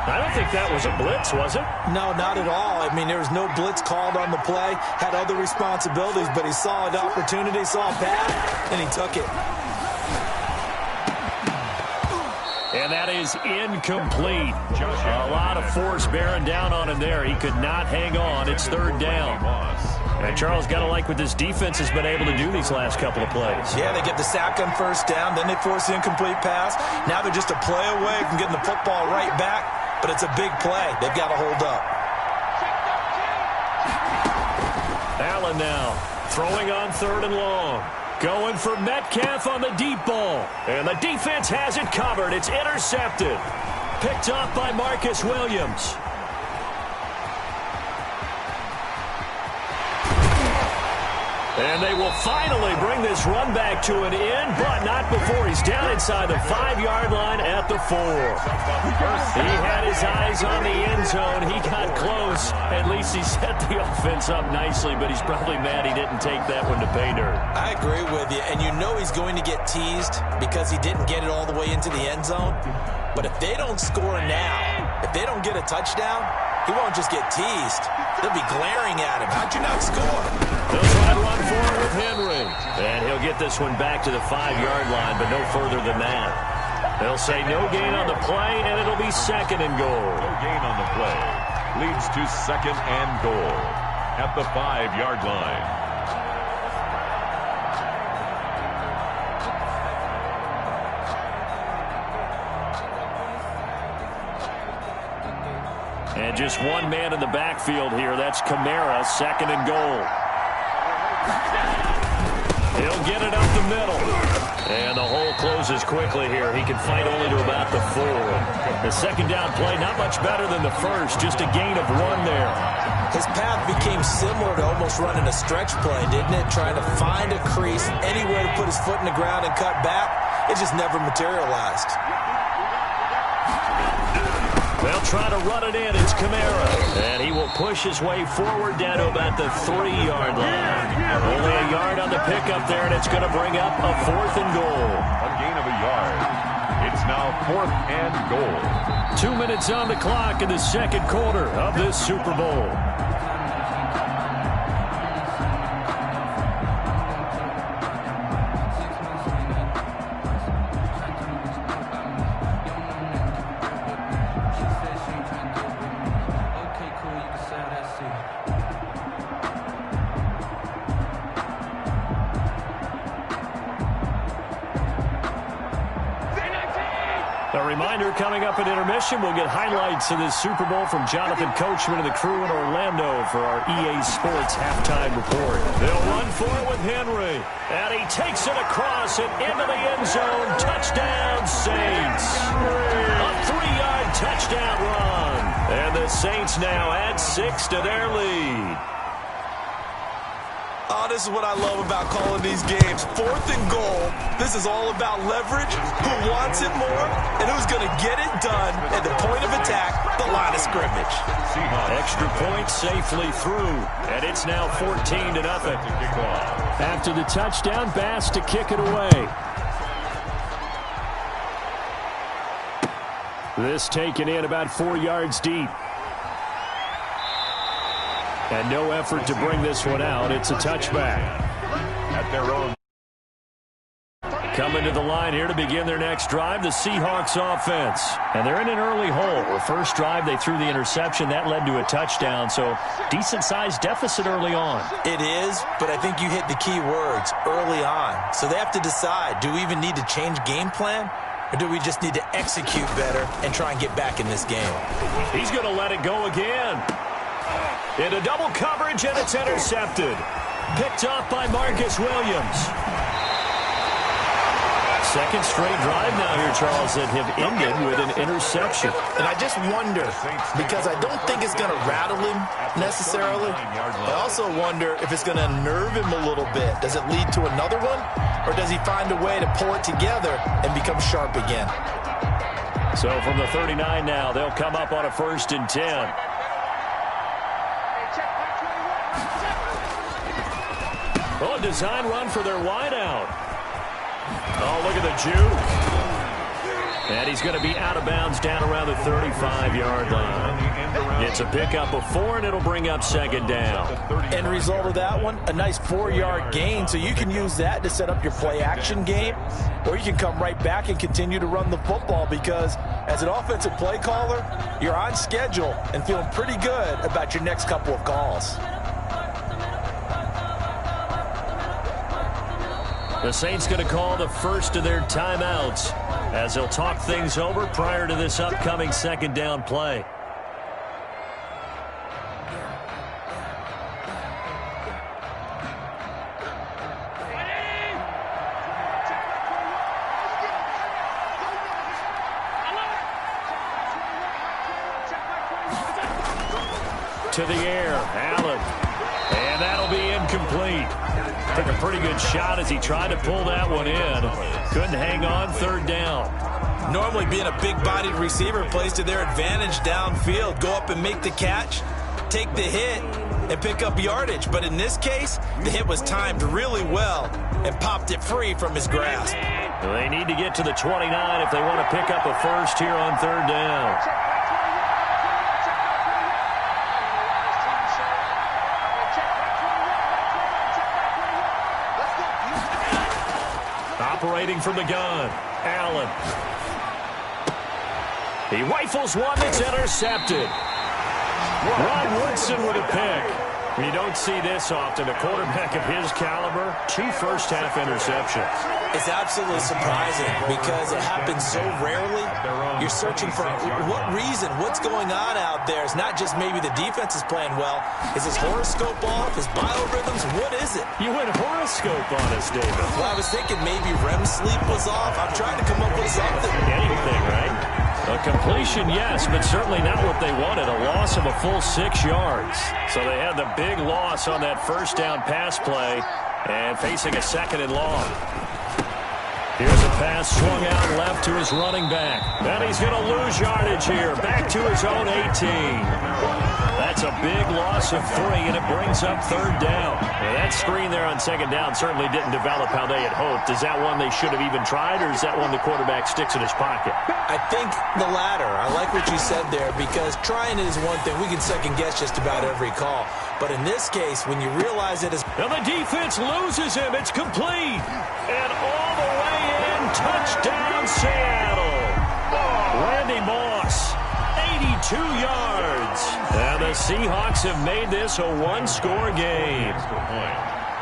I don't think that was a blitz, was it? No, not at all. I mean, there was no blitz called on the play. Had other responsibilities, but he saw an opportunity, saw a pass, and he took it. And that is incomplete. A lot of force bearing down on him there. He could not hang on. It's 3rd down. And Charles, got to like what this defense has been able to do these last couple of plays. Yeah, they get the sack on 1st down, then they force the incomplete pass. Now they're just a play away from getting the football right back, but it's a big play. They've got to hold up. Allen now throwing on 3rd and long. Going for Metcalf on the deep ball. And the defense has it covered. It's intercepted. Picked off by Marcus Williams. And they will finally bring this run back to an end, but not before he's down inside the 5-yard line at the 4. He had his eyes on the end zone. He got close. At least he set the offense up nicely, but he's probably mad he didn't take that one to pay dirt. I agree with you, and you know he's going to get teased because he didn't get it all the way into the end zone. But if they don't score now, if they don't get a touchdown, he won't just get teased. They'll be glaring at him. How'd you not score? They'll try to run for it with Henry. And he'll get this one back to the 5-yard line, but no further than that. They'll say no gain on the play, and it'll be 2nd and goal. No gain on the play. Leads to 2nd and goal at the 5-yard line. And just one man in the backfield here. That's Kamara, 2nd and goal. He'll get it up the middle. And the hole closes quickly here. He can fight only to about the 4. The 2nd down play, not much better than the first. Just a gain of 1 there. His path became similar to almost running a stretch play, didn't it? Trying to find a crease, anywhere to put his foot in the ground and cut back. It just never materialized. They'll try to run it in. It's Kamara. And he will push his way forward down to about the 3-yard line. Only a yard on the pickup there, and it's going to bring up a 4th and goal. A gain of a yard. It's now 4th and goal. 2 minutes on the clock in the 2nd quarter of this Super Bowl. A reminder, coming up at intermission, we'll get highlights of this Super Bowl from Jonathan Coachman and the crew in Orlando for our EA Sports halftime report. They'll run for it with Henry. And he takes it across and into the end zone. Touchdown, Saints. A 3-yard touchdown run. And the Saints now add 6 to their lead. Oh, this is what I love about calling these games. 4th and goal. This is all about leverage, who wants it more, and who's going to get it done at the point of attack, the line of scrimmage. Extra point safely through, and it's now 14-0. After the touchdown, Bass to kick it away. This taken in about 4 yards deep. And no effort to bring this one out. It's a touchback. At their own. Coming to the line here to begin their next drive, the Seahawks offense. And they're in an early hole. The first drive, they threw the interception. That led to a touchdown, so decent-sized deficit early on. It is, but I think you hit the key words, early on. So they have to decide, do we even need to change game plan? Or do we just need to execute better and try and get back in this game? He's going to let it go again. Into double coverage, and it's intercepted. Picked off by Marcus Williams. Second straight drive now here, Charles, that have ended with an interception. And I just wonder, because I don't think it's going to rattle him necessarily. I also wonder if it's going to unnerve him a little bit. Does it lead to another one? Or does he find a way to pull it together and become sharp again? So from the 39 now, they'll come up on a 1st and 10. Oh, a design run for their wideout. Oh, look at the juke. And he's going to be out of bounds down around the 35-yard line. It's a pickup of 4, and it'll bring up 2nd down. End result of that one, a nice 4-yard gain, so you can use that to set up your play-action game, or you can come right back and continue to run the football because as an offensive play caller, you're on schedule and feeling pretty good about your next couple of calls. The Saints going to call the first of their timeouts as they'll talk things over prior to this upcoming 2nd down play. to the air. Allen. And that'll be incomplete. Took a pretty good shot as he tried to pull that one in. Couldn't hang on, third down. Normally being a big-bodied receiver plays to their advantage downfield. Go up and make the catch, take the hit, and pick up yardage. But in this case, the hit was timed really well and popped it free from his grasp. They need to get to the 29 if they want to pick up a first here on third down. Operating from the gun, Allen. He rifles one that's intercepted. Ron Woodson with a pick. You don't see this often. A quarterback of his caliber, 2 first-half interceptions. It's absolutely surprising because it happens so rarely. You're searching for what reason, what's going on out there. It's not just maybe the defense is playing well. Is his horoscope off? His biorhythms? What is it? You went horoscope on us, David. Well, I was thinking maybe REM sleep was off. I'm trying to come up with something. Anything, right? A completion, yes, but certainly not what they wanted. A loss of a full 6 yards. So they had the big loss on that first down pass play and facing a second and long. Here's a pass swung out left to his running back. And he's going to lose yardage here. Back to his own 18. That's a big loss of 3, and it brings up third down. Now, that screen there on second down certainly didn't develop how they had hoped. Is that one they should have even tried, or is that one the quarterback sticks in his pocket? I think the latter. I like what you said there because trying it is one thing. We can second-guess just about every call. But in this case, when you realize it is... Now the defense loses him. It's complete. And all the way in, touchdown Seattle. Randy Moss, 82 yards. And the Seahawks have made this a one-score game.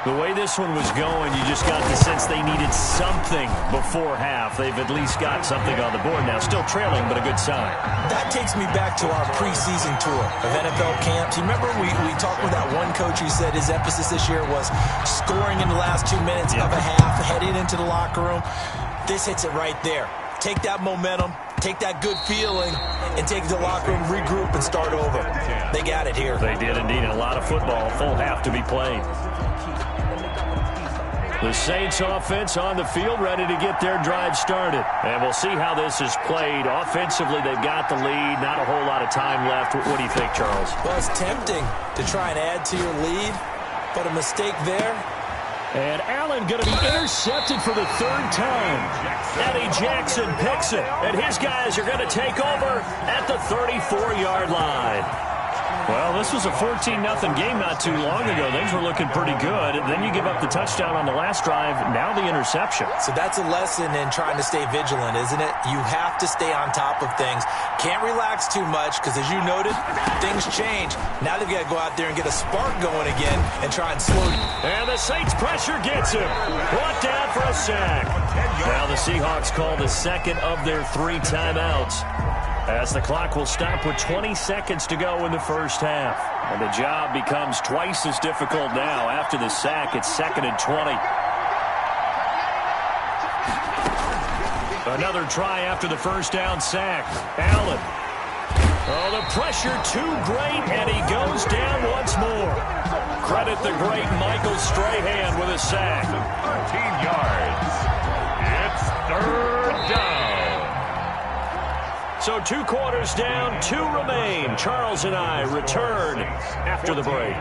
The way this one was going, you just got the sense they needed something before half. They've at least got something on the board now. Still trailing, but a good sign. That takes me back to our preseason tour of NFL camps. You remember we talked with that one coach who said his emphasis this year was scoring in the last 2 minutes of a half, heading into the locker room. This hits it right there. Take that momentum, take that good feeling, and take it to the locker room, regroup, and start over. They got it here. They did indeed. A lot of football, full half to be played. The Saints offense on the field, ready to get their drive started. And we'll see how this is played. Offensively, they've got the lead. Not a whole lot of time left. What do you think, Charles? Well, it's tempting to try and add to your lead, but a mistake there. And Allen going to be intercepted for the 3rd time. Eddie Jackson picks it, and his guys are going to take over at the 34-yard line. Well, this was a 14-0 game not too long ago. Things were looking pretty good. Then you give up the touchdown on the last drive. Now the interception. So that's a lesson in trying to stay vigilant, isn't it? You have to stay on top of things. Can't relax too much because, as you noted, things change. Now they've got to go out there and get a spark going again and try and slow. And the Saints pressure gets him. Brought down for a sack. Now the Seahawks call the second of their 3 timeouts, as the clock will stop with 20 seconds to go in the first half. And the job becomes twice as difficult now. After the sack, it's 2nd and 20. Another try after the first down sack. Allen. Oh, the pressure too great, and he goes down once more. Credit the great Michael Strahan with a sack. 13 yards. It's 3rd down. So 2 quarters down, 2 remain. Charles and I return after the break.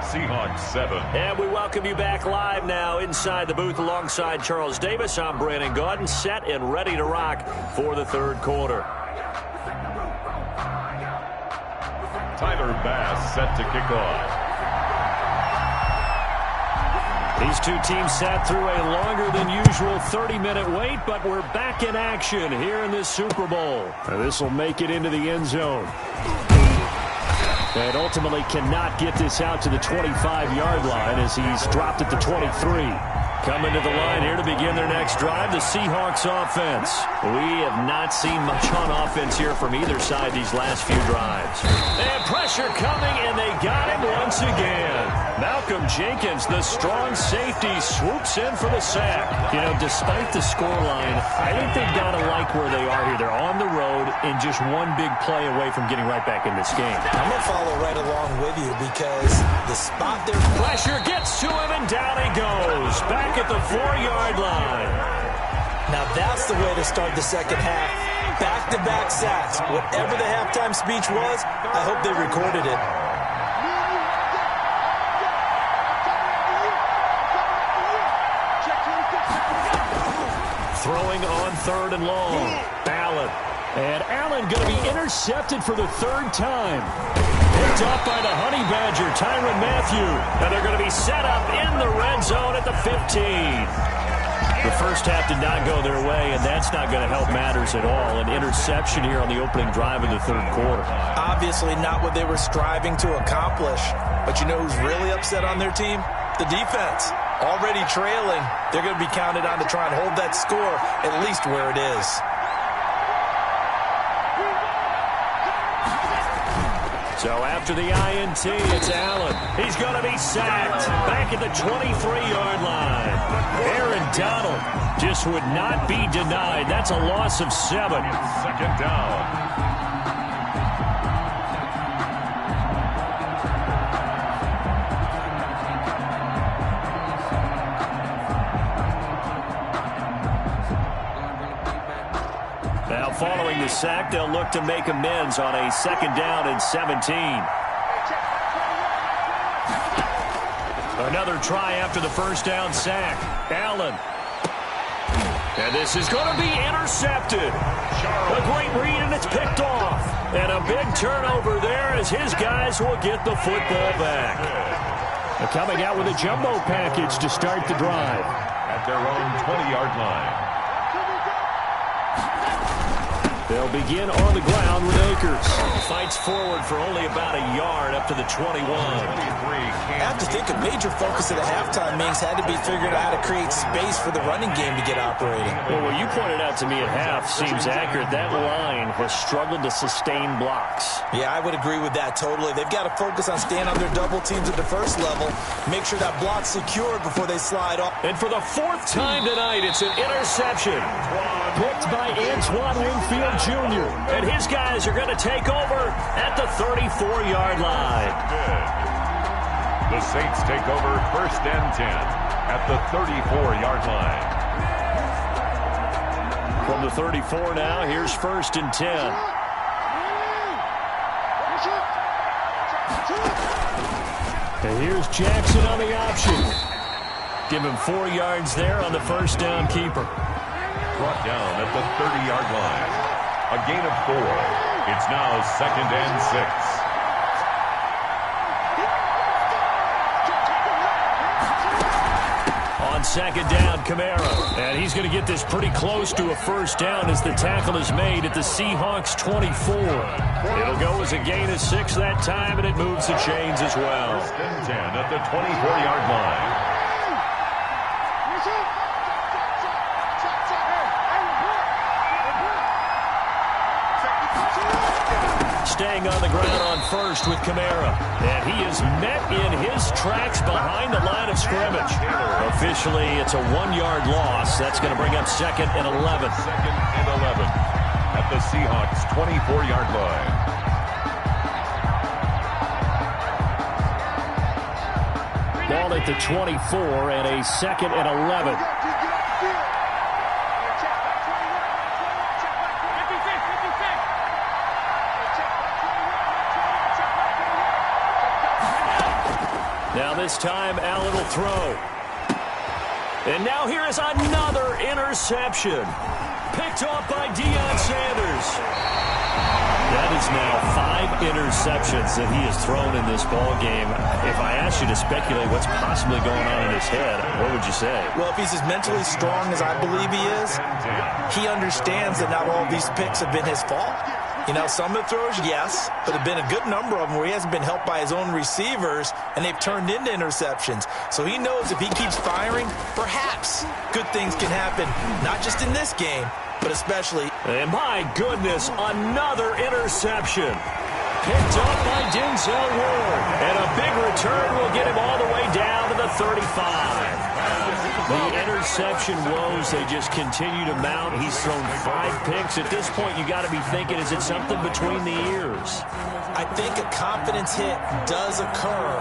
Seahawks 7. And we welcome you back live now inside the booth alongside Charles Davis. I'm Brandon Gaudin, set and ready to rock for the 3rd quarter. Tyler Bass set to kick off. These 2 teams sat through a longer than usual 30-minute wait, but we're back in action here in this Super Bowl. And this will make it into the end zone. And ultimately cannot get this out to the 25-yard line as he's dropped at the 23. Coming to the line here to begin their next drive, the Seahawks offense. We have not seen much on offense here from either side these last few drives. And pressure coming, and they got him once again. Malcolm Jenkins, the strong safety, swoops in for the sack. You know, despite the scoreline, I think they've got to like where they are here. They're on the road and just one big play away from getting right back in this game. I'm going to follow right along with you because the spot there... Pressure gets to him, and down he goes. Back at the 4-yard line. Now that's the way to start the second half. Back-to-back sacks. Whatever the halftime speech was, I hope they recorded it. Throwing on 3rd and long. Allen. And Allen going to be intercepted for the 3rd time. Picked off by the Honey Badger, Tyrann Mathieu. And they're going to be set up in the red zone at the 15. The first half did not go their way, and that's not going to help matters at all. An interception here on the opening drive of the 3rd quarter. Obviously not what they were striving to accomplish. But you know who's really upset on their team? The defense. Already trailing. They're going to be counted on to try and hold that score at least where it is. So after the INT, it's Allen. He's going to be sacked back at the 23-yard line. Aaron Donald just would not be denied. That's a loss of 7. 2nd down. Now following the sack, they'll look to make amends on a 2nd down and 17. Another try after the 1st down sack. Allen. And this is going to be intercepted. A great read, and it's picked off. And a big turnover there as his guys will get the football back. They're coming out with a jumbo package to start the drive. At their own 20-yard line. They'll begin on the ground with Akers. Fights forward for only about a yard up to the 21. I have to think a major focus of the halftime meetings had to be figuring out how to create space for the running game to get operating. Well, what you pointed out to me at half seems accurate. That line has struggled to sustain blocks. Yeah, I would agree with that totally. They've got to focus on staying on their double teams at the first level, make sure that block's secured before they slide off. And for the 4th time tonight, it's an interception. Picked by Antoine Winfield Jr. And his guys are going to take over at the 34-yard line. The Saints take over 1st and 10 at the 34-yard line. From the 34 now, here's 1st and 10. And here's Jackson on the option. Give him 4 yards there on the 1st down keeper. Brought down at the 30-yard line. A gain of 4. It's now 2nd and 6. On 2nd down, Kamara. And he's going to get this pretty close to a 1st down as the tackle is made at the Seahawks 24. It'll go as a gain of 6 that time, and it moves the chains as well. 1st and 10 at the 24-yard line. Staying on the ground on 1st with Kamara. And he is met in his tracks behind the line of scrimmage. Officially, it's a 1-yard loss. That's going to bring up 2nd and 11. 2nd and 11 at the Seahawks 24-yard line. Ball at the 24 and a 2nd and 11. Now this time, Allen will throw. And now here is another interception. Picked off by Deion Sanders. That is now 5 interceptions that he has thrown in this ball game. If I asked you to speculate what's possibly going on in his head, what would you say? Well, if he's as mentally strong as I believe he is, he understands that not all of these picks have been his fault. You know, some of the throws, yes, but there have been a good number of them where he hasn't been helped by his own receivers, and they've turned into interceptions. So he knows if he keeps firing, perhaps good things can happen, not just in this game, but especially. And my goodness, another interception. Picked up by Denzel Ward. And a big return will get him all the way down to the 35. The interception woes, they just continue to mount. He's thrown 5 picks. At this point, you got to be thinking, is it something between the ears? I think a confidence hit does occur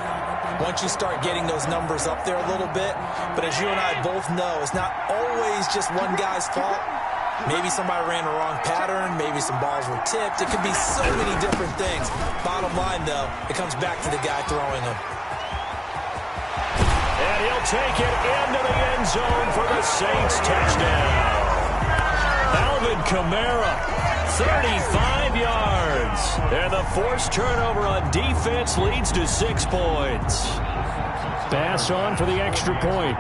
once you start getting those numbers up there a little bit. But as you and I both know, it's not always just one guy's fault. Maybe somebody ran the wrong pattern. Maybe some balls were tipped. It could be so many different things. Bottom line, though, it comes back to the guy throwing them. And he'll take it into the end zone for the Saints touchdown. Alvin Kamara, 35 yards. And the forced turnover on defense leads to 6 points. Pass on for the extra point.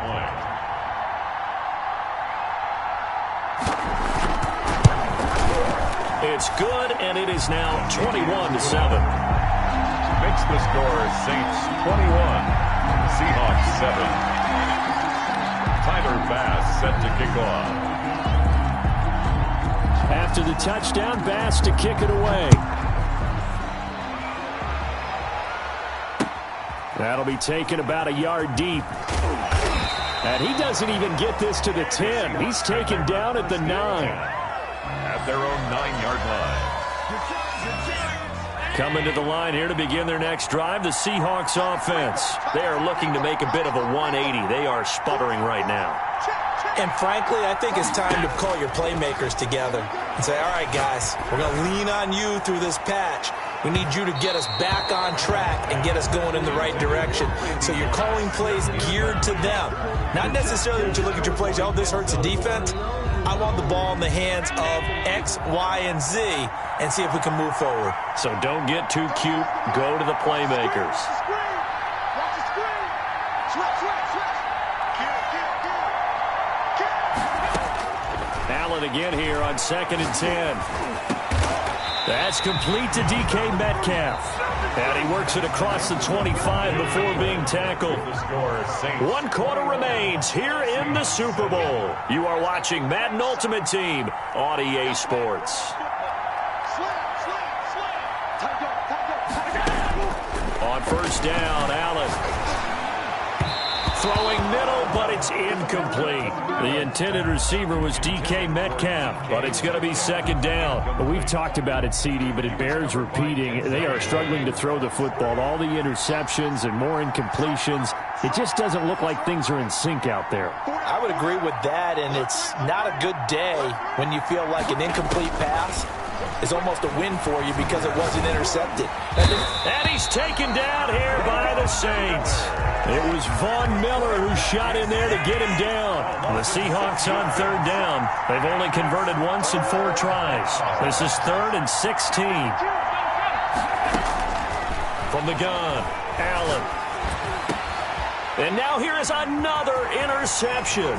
It's good, and it is now 21-7. Makes the score Saints 21, Seahawks 7. Tyler Bass set to kick off. After the touchdown, Bass to kick it away. That'll be taken about a yard deep. And he doesn't even get this to the 10. He's taken down at the 9. At their own 9-yard line. Coming to the line here to begin their next drive, the Seahawks offense. They are looking to make a bit of a 180. They are sputtering right now. And frankly, I think it's time to call your playmakers together and say, all right, guys, we're going to lean on you through this patch. We need you to get us back on track and get us going in the right direction. So you're calling plays geared to them. Not necessarily that you look at your plays, oh, this hurts the defense. I want the ball in the hands of X, Y, and Z and see if we can move forward. So don't get too cute. Go to the playmakers. Allen again here on 2nd and 10. That's complete to DK Metcalf. And he works it across the 25 before being tackled. 1 quarter remains here in the Super Bowl. You are watching Madden Ultimate Team on EA Sports. On first down, Allen. Throwing middle, but it's incomplete. The intended receiver was DK Metcalf, but it's going to be 2nd down. Well, we've talked about it, CD, but it bears repeating. They are struggling to throw the football. All the interceptions and more incompletions. It just doesn't look like things are in sync out there. I would agree with that, and it's not a good day when you feel like an incomplete pass is almost a win for you because it wasn't intercepted. And he's taken down here by the Saints. It was Von Miller who shot in there to get him down. The Seahawks on 3rd down. They've only converted once in 4 tries. This is 3rd and 16. From the gun, Allen. And now here is another interception.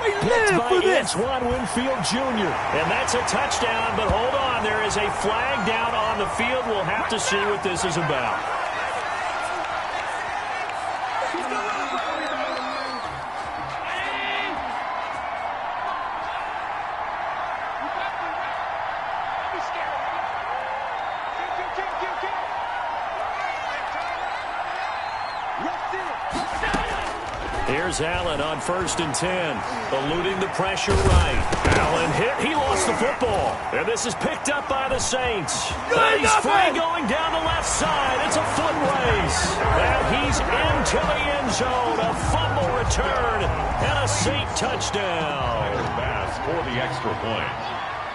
Picked by Antoine Winfield Jr. And that's a touchdown, but hold on. There is a flag down on the field. We'll have to see what this is about. Here's Allen on 1st and 10, eluding the pressure right. Allen hit. He lost the football. And this is picked up by the Saints. And he's free going down the left side. It's a foot race. And he's into the end zone. A fumble return and a Saint touchdown. Bass for the extra point.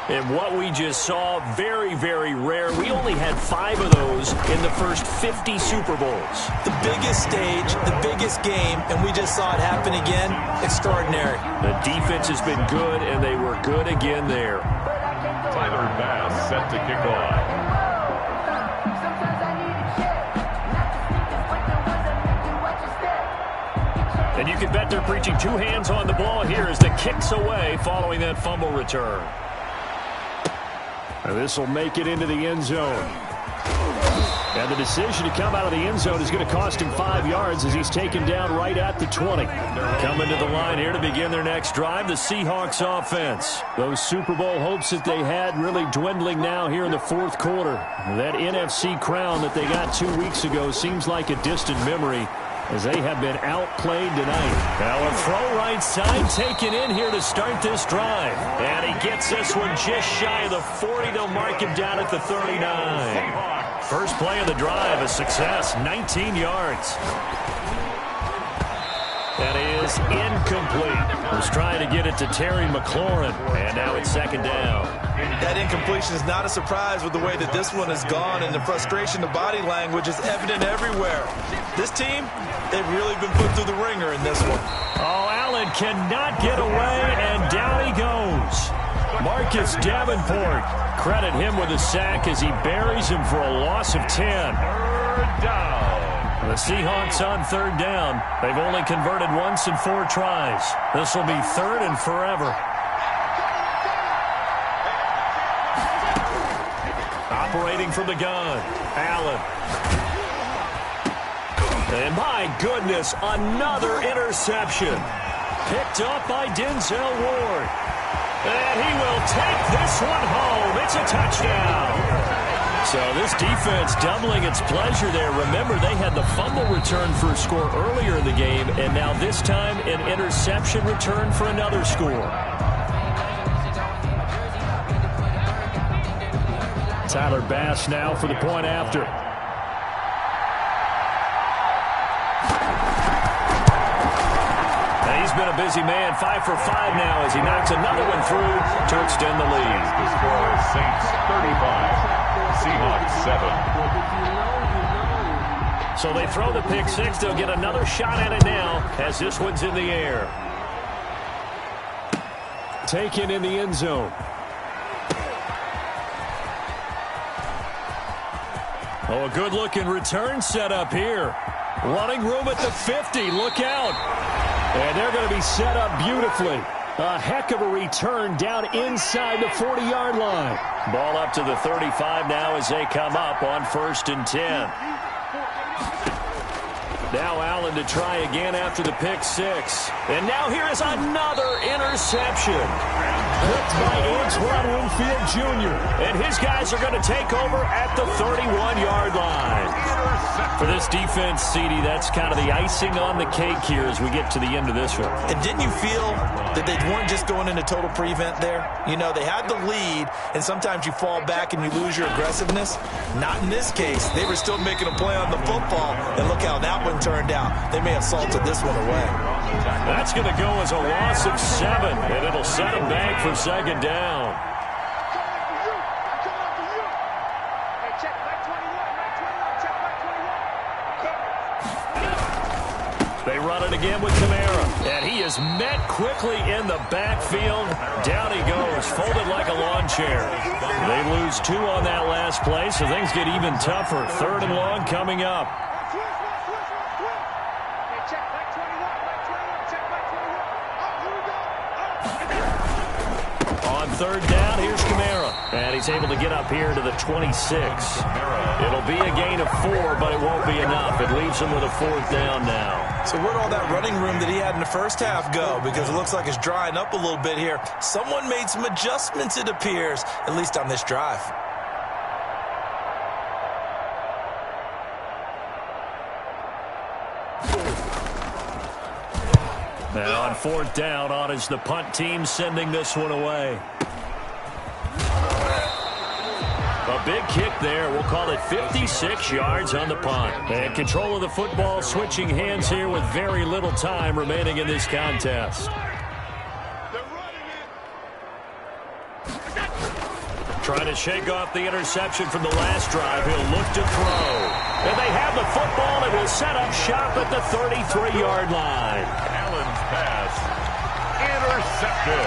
And what we just saw, very, very rare. We only had 5 of those in the first 50 Super Bowls. The biggest stage, the biggest game, and we just saw it happen again. Extraordinary. The defense has been good, and they were good again there. Tyler Bass set to kick off. And you can bet they're preaching 2 hands on the ball here as the kick's away following that fumble return. This will make it into the end zone. And the decision to come out of the end zone is going to cost him 5 yards as he's taken down right at the 20. Coming to the line here to begin their next drive, the Seahawks offense. Those Super Bowl hopes that they had really dwindling now here in the fourth quarter. That NFC crown that they got 2 weeks ago seems like a distant memory as they have been outplayed tonight. Now a throw right side taken in here to start this drive. And he gets this one just shy of the 40. They'll mark him down at the 39. First play of the drive, a success, 19 yards. That is incomplete. Was trying to get it to Terry McLaurin, and now it's second down. That incompletion is not a surprise with the way that this one has gone, and the frustration, the body language is evident everywhere. This team, they've really been put through the ringer in this one. Oh, Allen cannot get away, and down he goes. Marcus Davenport, credit him with a sack as he buries him for a loss of 10. Third down. The Seahawks on third down. They've only converted once in 4 tries. This will be third and forever. Operating from the gun, Allen. And my goodness, another interception. Picked up by Denzel Ward. And he will take this one home. It's a touchdown. So this defense doubling its pleasure there. Remember, they had the fumble return for a score earlier in the game, and now this time an interception return for another score. Tyler Bass now for the point after. He's been a busy man, 5 for 5 now as he knocks another one through to extend the lead. The score, Saints 35, Seahawks 7. So they throw the pick six. They'll get another shot at it now as this one's in the air. Taken in the end zone. Oh, a good-looking return set up here. Running room at the 50. Look out. And they're going to be set up beautifully. A heck of a return down inside the 40-yard line. Ball up to the 35 now as they come up on 1st and 10. Now Allen to try again after the pick six. And now here is another interception. Picked by Antoine Winfield Jr. And his guys are going to take over at the 31-yard line. For this defense, CD, that's kind of the icing on the cake here as we get to the end of this one. And didn't you feel that they weren't just going into total prevent there? You know, they had the lead, and sometimes you fall back and you lose your aggressiveness. Not in this case. They were still making a play on the football, and look how that one turned out. They may have salted this one away. That's going to go as a loss of 7, and it'll set them back for second down. They run it again with Kamara, and he is met quickly in the backfield. Down he goes, folded like a lawn chair. They lose 2 on that last play, so things get even tougher. 3rd and long coming up. On 3rd down, here's Kamara, and he's able to get up here to the 26. It'll be a gain of 4, but it won't be enough. It leaves him with a 4th down now. So where'd all that running room that he had in the first half go? Because it looks like it's drying up a little bit here. Someone made some adjustments, it appears, at least on this drive. Now on 4th down, on is the punt team sending this one away. A big kick there. We'll call it 56 yards on the punt. And control of the football switching hands here with very little time remaining in this contest. Trying to shake off the interception from the last drive. He'll look to throw. And they have the football and will set up shop at the 33-yard line. Allen's pass intercepted.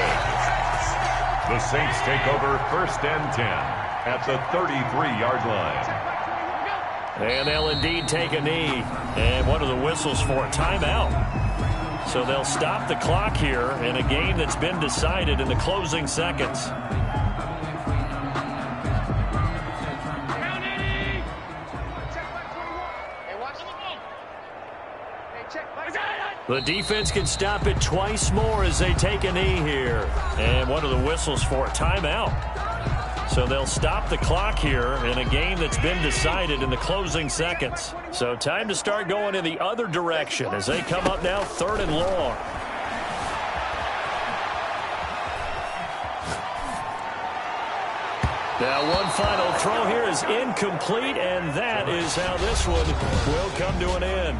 The Saints take over 1st and 10. At the 33-yard line. And they'll indeed take a knee. And what are the whistles for? Timeout. So they'll stop the clock here in a game that's been decided in the closing seconds. The defense can stop it twice more as they take a knee here. And what are the whistles for? Timeout. So they'll stop the clock here in a game that's been decided in the closing seconds. So time to start going in the other direction as they come up now 3rd and long. Now one final throw here is incomplete, and that is how this one will come to an end.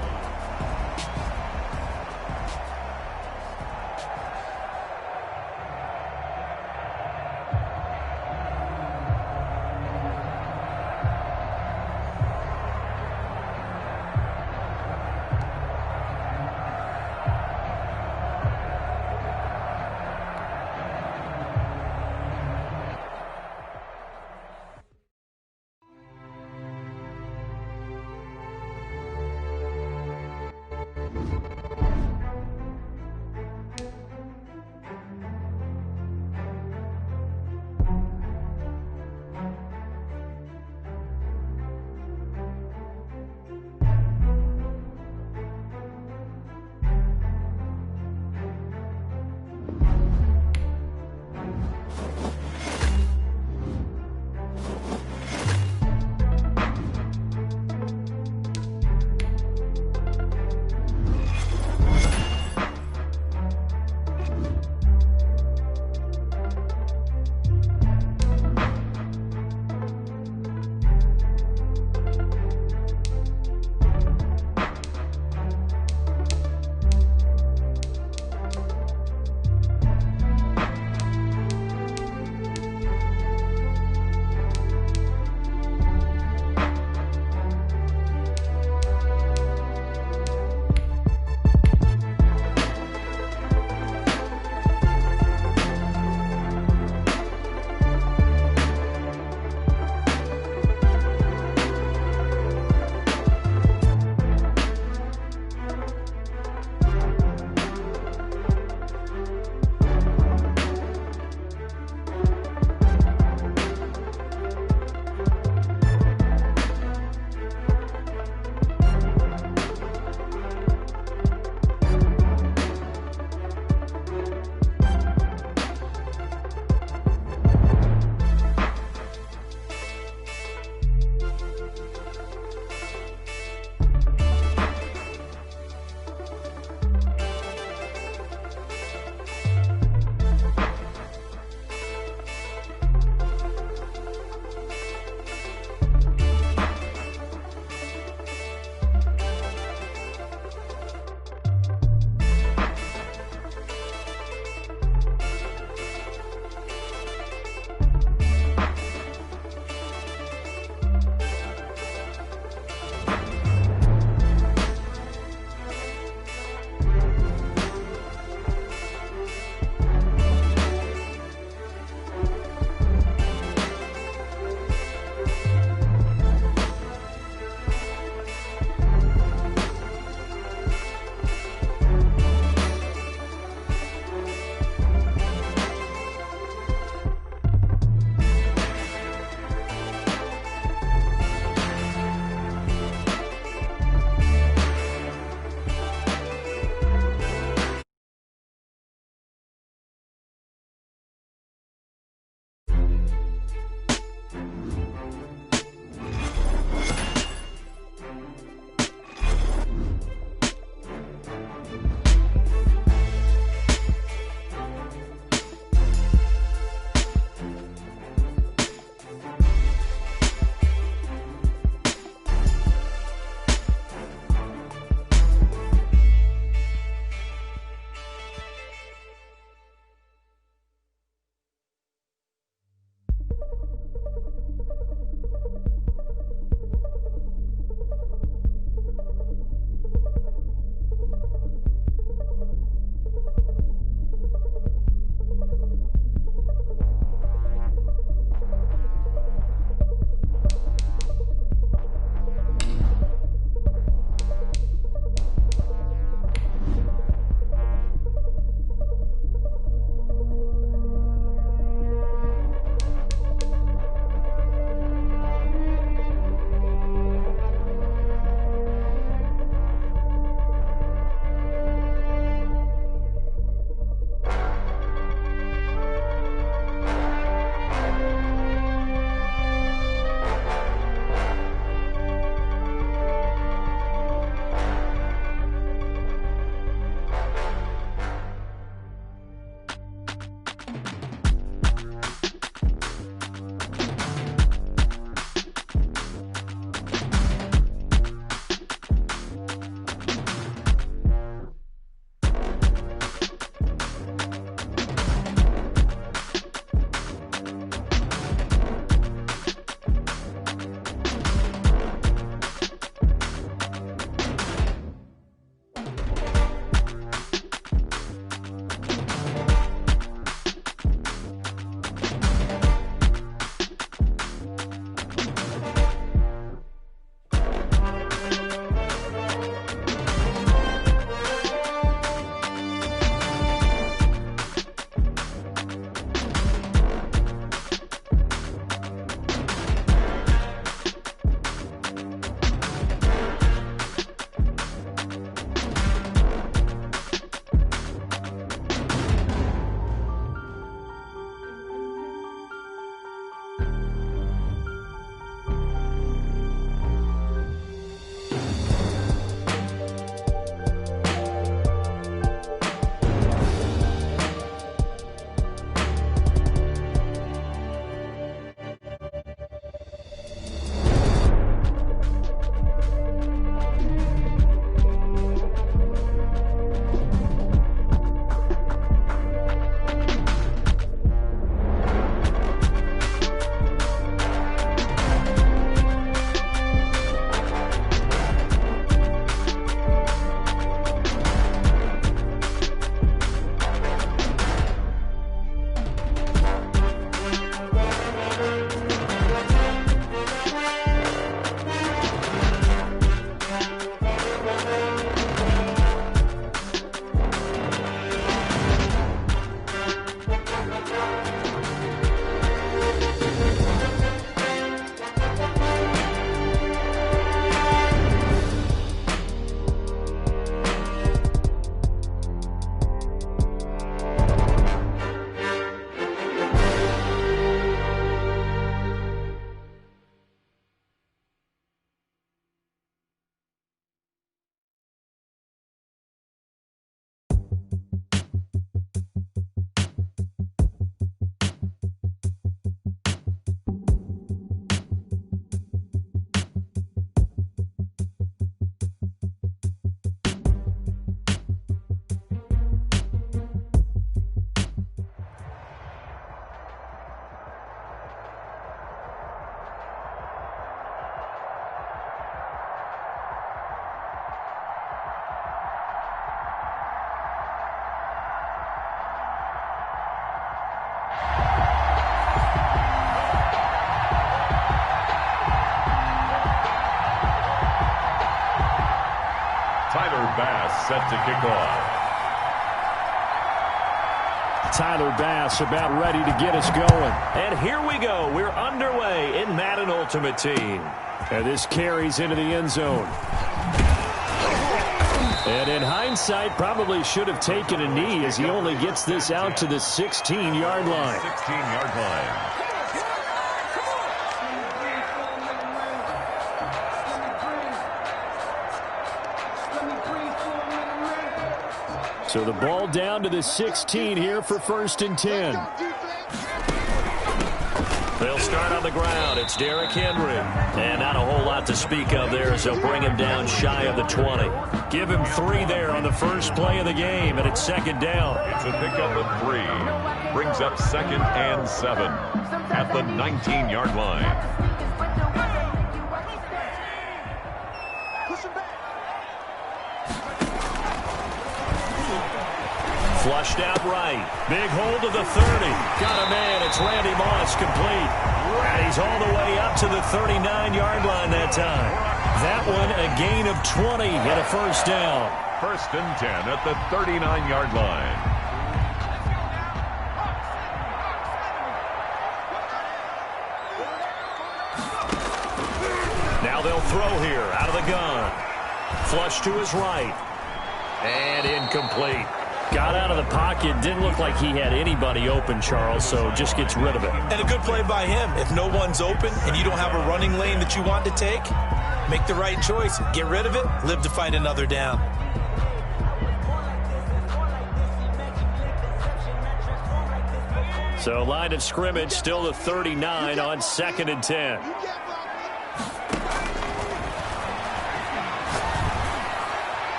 Tyler Bass set to kick off. Tyler Bass about ready to get us going. And here we go. We're underway in Madden Ultimate Team. And this carries into the end zone. And in hindsight, probably should have taken a knee as he only gets this out to the 16-yard line. 16-yard line. So the ball down to the 16 here for 1st and 10. They'll start on the ground. It's Derrick Henry. And not a whole lot to speak of there as they'll bring him down shy of the 20. Give him 3 there on the first play of the game, and it's 2nd down. It's a pickup of 3. Brings up 2nd and 7 at the 19-yard line. Flushed out right. Big hold of the 30. Got a man. It's Randy Moss complete. And he's all the way up to the 39-yard line that time. That one a gain of 20 and a 1st down. 1st and 10 at the 39-yard line. Now they'll throw here out of the gun. Flush to his right. And incomplete. Got out of the pocket. Didn't look like he had anybody open, Charles, so just gets rid of it. And a good play by him. If no one's open and you don't have a running lane that you want to take, make the right choice. Get rid of it. Live to fight another down. So line of scrimmage still the 39 on 2nd and 10.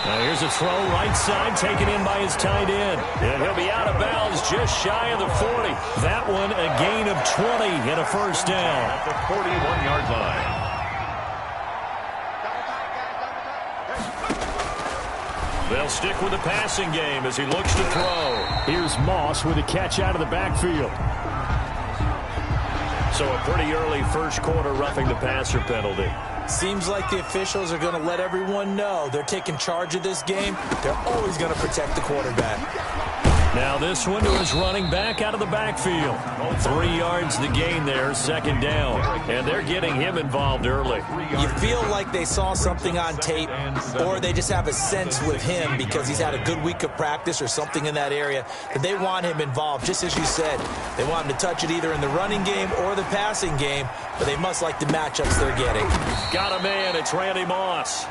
Now here's a throw right side taken in by his tight end. And he'll be out of bounds just shy of the 40. That one a gain of 20 and a 1st down. At the 41-yard line. They'll stick with the passing game as he looks to throw. Here's Moss with a catch out of the backfield. So a pretty early first quarter roughing the passer penalty. Seems like the officials are going to let everyone know they're taking charge of this game. They're always going to protect the quarterback. Now this one to his running back out of the backfield. 3 yards the gain there, 2nd down. And they're getting him involved early. You feel like they saw something on tape, or they just have a sense with him because he's had a good week of practice or something in that area that they want him involved. Just as you said, they want him to touch it either in the running game or the passing game, but they must like the matchups they're getting. Got a man. It's Randy Moss.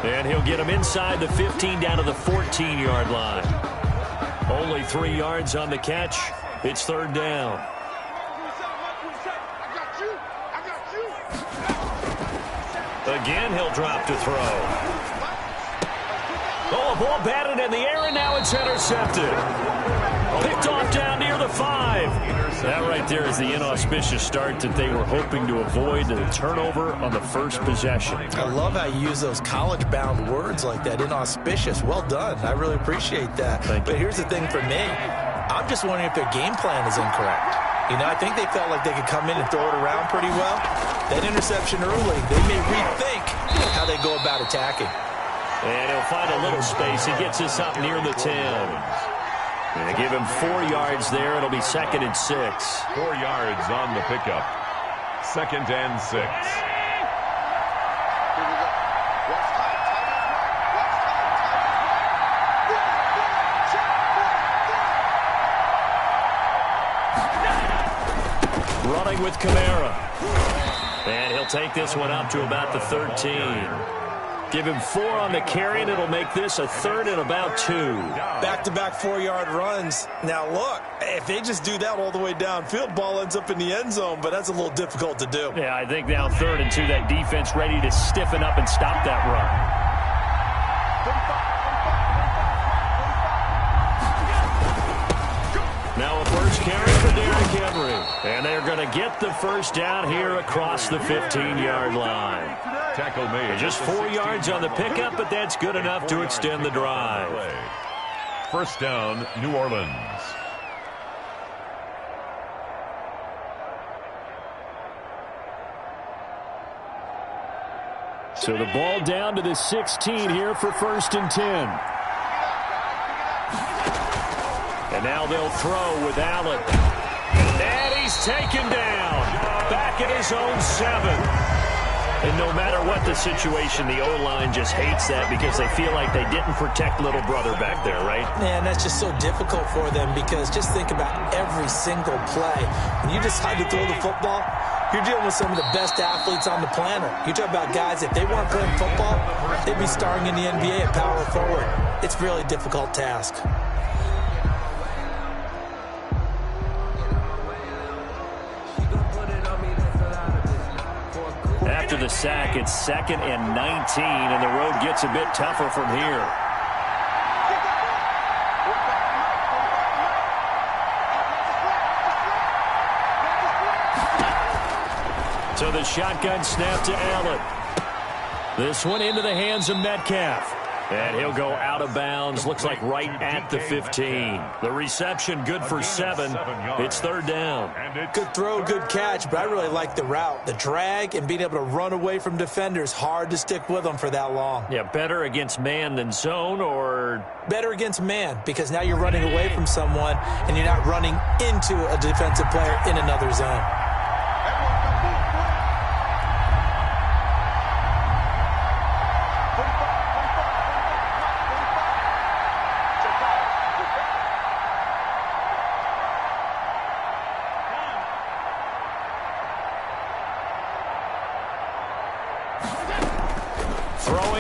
And he'll get him inside the 15 down to the 14-yard line. Only 3 yards on the catch. It's 3rd down. Again, he'll drop to throw. Oh, a ball batted in the air, and now it's intercepted. Picked off down near the 5. That right there is the inauspicious start that they were hoping to avoid, the turnover on the first possession. I love how you use those college-bound words like that, inauspicious. Well done. I really appreciate that. But here's the thing for me. I'm just wondering if their game plan is incorrect. You know, I think they felt like they could come in and throw it around pretty well. That interception early, they may rethink how they go about attacking. And he'll find a little space. He gets us up near the 10. And give him 4 yards there. It'll be 2nd and 6. 4 yards on the pickup. 2nd and 6. Running with Kamara. And he'll take this one up to about the 13. Give him 4 on the carry, and it'll make this a 3rd and about 2. Back-to-back 4-yard runs. Now, look, if they just do that all the way downfield, ball ends up in the end zone, but that's a little difficult to do. Yeah, I think now 3rd and 2, that defense ready to stiffen up and stop that run. Now a first carry for Derrick Henry. And they're going to get the 1st down here across the 15-yard line. Tackle made. Just 4 yards on the pickup, but that's good enough to extend the drive. 1st down, New Orleans. So the ball down to the 16 here for 1st and 10. And now they'll throw with Allen. And he's taken down. Back at his own 7. And no matter what the situation, the O-line just hates that because they feel like they didn't protect little brother back there, right? Man, that's just so difficult for them because just think about every single play. When you decide to throw the football, you're dealing with some of the best athletes on the planet. You talk about guys, if they weren't playing football, they'd be starring in the NBA at power forward. It's a really difficult task. After the sack, it's 2nd and 19, and the road gets a bit tougher from here. So the shotgun snap to Allen. This one into the hands of Metcalf. And he'll go out of bounds. Looks like right at the 15. The reception good for 7. It's 3rd down. Good throw, good catch, but I really like the route. The drag and being able to run away from defenders. Hard to stick with them for that long. Yeah, better against man than zone, or? Better against man, because now you're running away from someone and you're not running into a defensive player in another zone.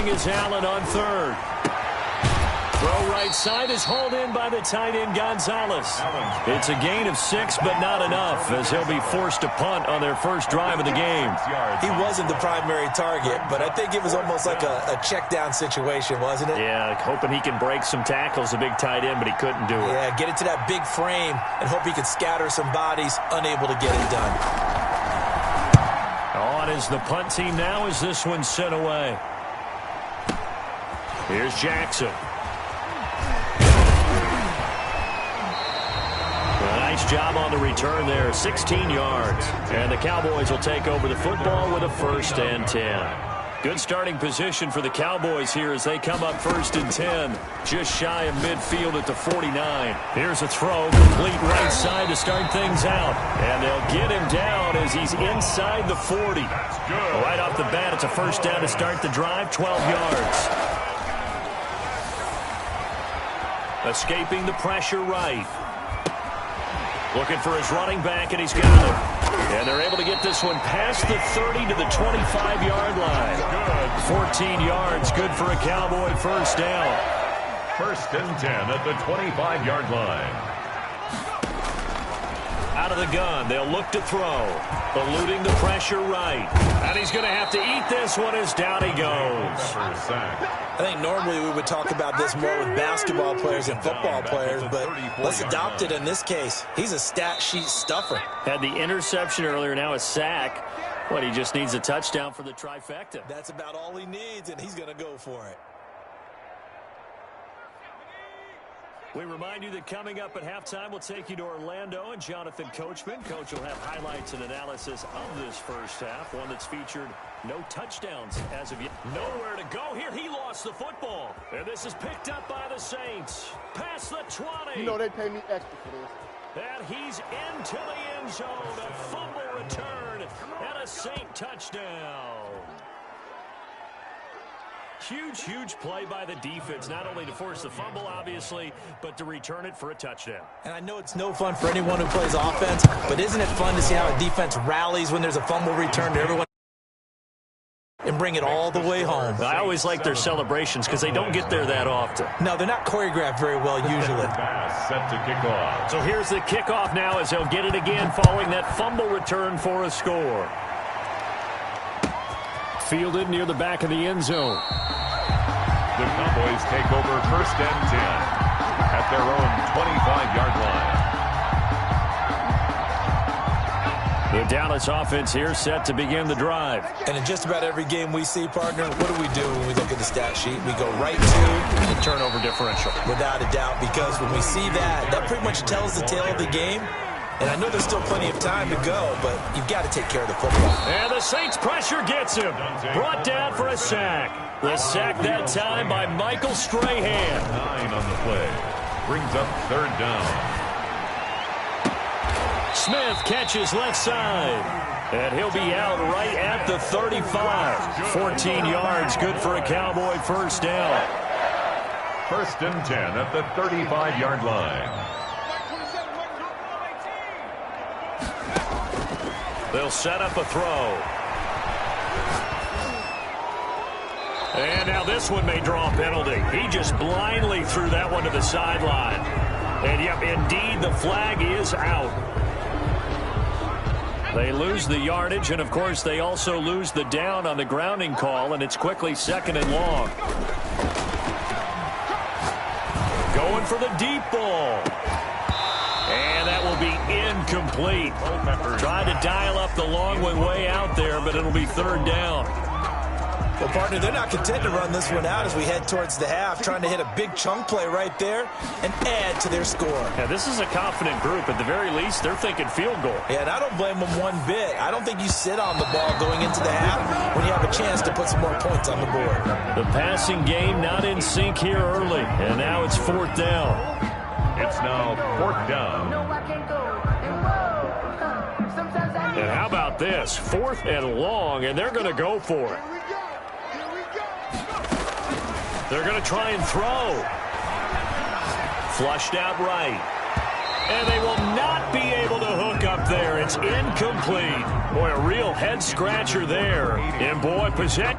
Is Allen on 3rd. Throw right side is hauled in by the tight end Gonzalez. It's a gain of 6, but not enough, as he'll be forced to punt on their first drive of the game. He wasn't the primary target, but I think it was almost like a check down situation, wasn't it? Yeah, hoping he can break some tackles, a big tight end, but he couldn't do it. Yeah, get it to that big frame and hope he could scatter some bodies, unable to get it done. On is the punt team now as this one's sent away. Here's Jackson. A nice job on the return there, 16 yards. And the Cowboys will take over the football with a 1st and 10. Good starting position for the Cowboys here as they come up 1st and 10. Just shy of midfield at the 49. Here's a throw, complete right side to start things out. And they'll get him down as he's inside the 40. Right off the bat, it's a 1st down to start the drive, 12 yards. Escaping the pressure right. Looking for his running back, and he's got it. And they're able to get this one past the 30 to the 25-yard line. 14 yards, good for a Cowboy 1st down. 1st and 10 at the 25-yard line. Out of the gun, they'll look to throw. Eluding the pressure right. And he's going to have to eat this one as down he goes. I think normally we would talk about this more with basketball players and football players, but let's adopt it in this case. He's a stat sheet stuffer. Had the interception earlier, now a sack. What, he just needs a touchdown for the trifecta. That's about all he needs, and he's going to go for it. We remind you that coming up at halftime, we'll take you to Orlando and Jonathan Coachman. Coach will have highlights and analysis of this first half, one that's featured no touchdowns as of yet. Nowhere to go here. He lost the football. And this is picked up by the Saints. Past the 20. You know they pay me extra for this. And he's into the end zone. A fumble return and a Saint touchdown. Huge, huge play by the defense, not only to force the fumble, obviously, but to return it for a touchdown. And I know it's no fun for anyone who plays offense, but isn't it fun to see how a defense rallies when there's a fumble return to everyone and bring it all the way home? I always like their celebrations because they don't get there that often. No, they're not choreographed very well usually. Set to kick off. So here's the kickoff now as they'll get it again following that fumble return for a score. Fielded near the back of the end zone. The Cowboys take over 1st and 10 at their own 25-yard line. The Dallas offense here set to begin the drive. And in just about every game we see, partner, what do we do when we look at the stat sheet? We go right to the turnover differential. Without a doubt, because when we see that, that pretty much tells the tale of the game. And I know there's still plenty of time to go, but you've got to take care of the football. And the Saints pressure gets him. Brought down for a sack. The sack that time by Michael Strahan. 9 on the play. Brings up 3rd down. Smith catches left side. And he'll be out right at the 35. 14 yards, good for a Cowboy first down. 1st and 10 at the 35-yard line. They'll set up a throw. And now this one may draw a penalty. He just blindly threw that one to the sideline. And yep, indeed, the flag is out. They lose the yardage, and of course they also lose the down on the grounding call, and it's quickly 2nd and long. Going for the deep ball. And that will be incomplete. Tried to dial up the long one way out there, but it'll be 3rd down. Well, partner, they're not content to run this one out as we head towards the half, trying to hit a big chunk play right there and add to their score. Yeah, this is a confident group. At the very least, they're thinking field goal. Yeah, and I don't blame them one bit. I don't think you sit on the ball going into the half when you have a chance to put some more points on the board. The passing game not in sync here early, and now it's 4th down. It's now 4th down. And how about this? 4th and long, and they're going to go for it. They're going to try and throw. Flushed out right. And they will not be able to hook up there. It's incomplete. Boy, a real head-scratcher there. And, boy, possession.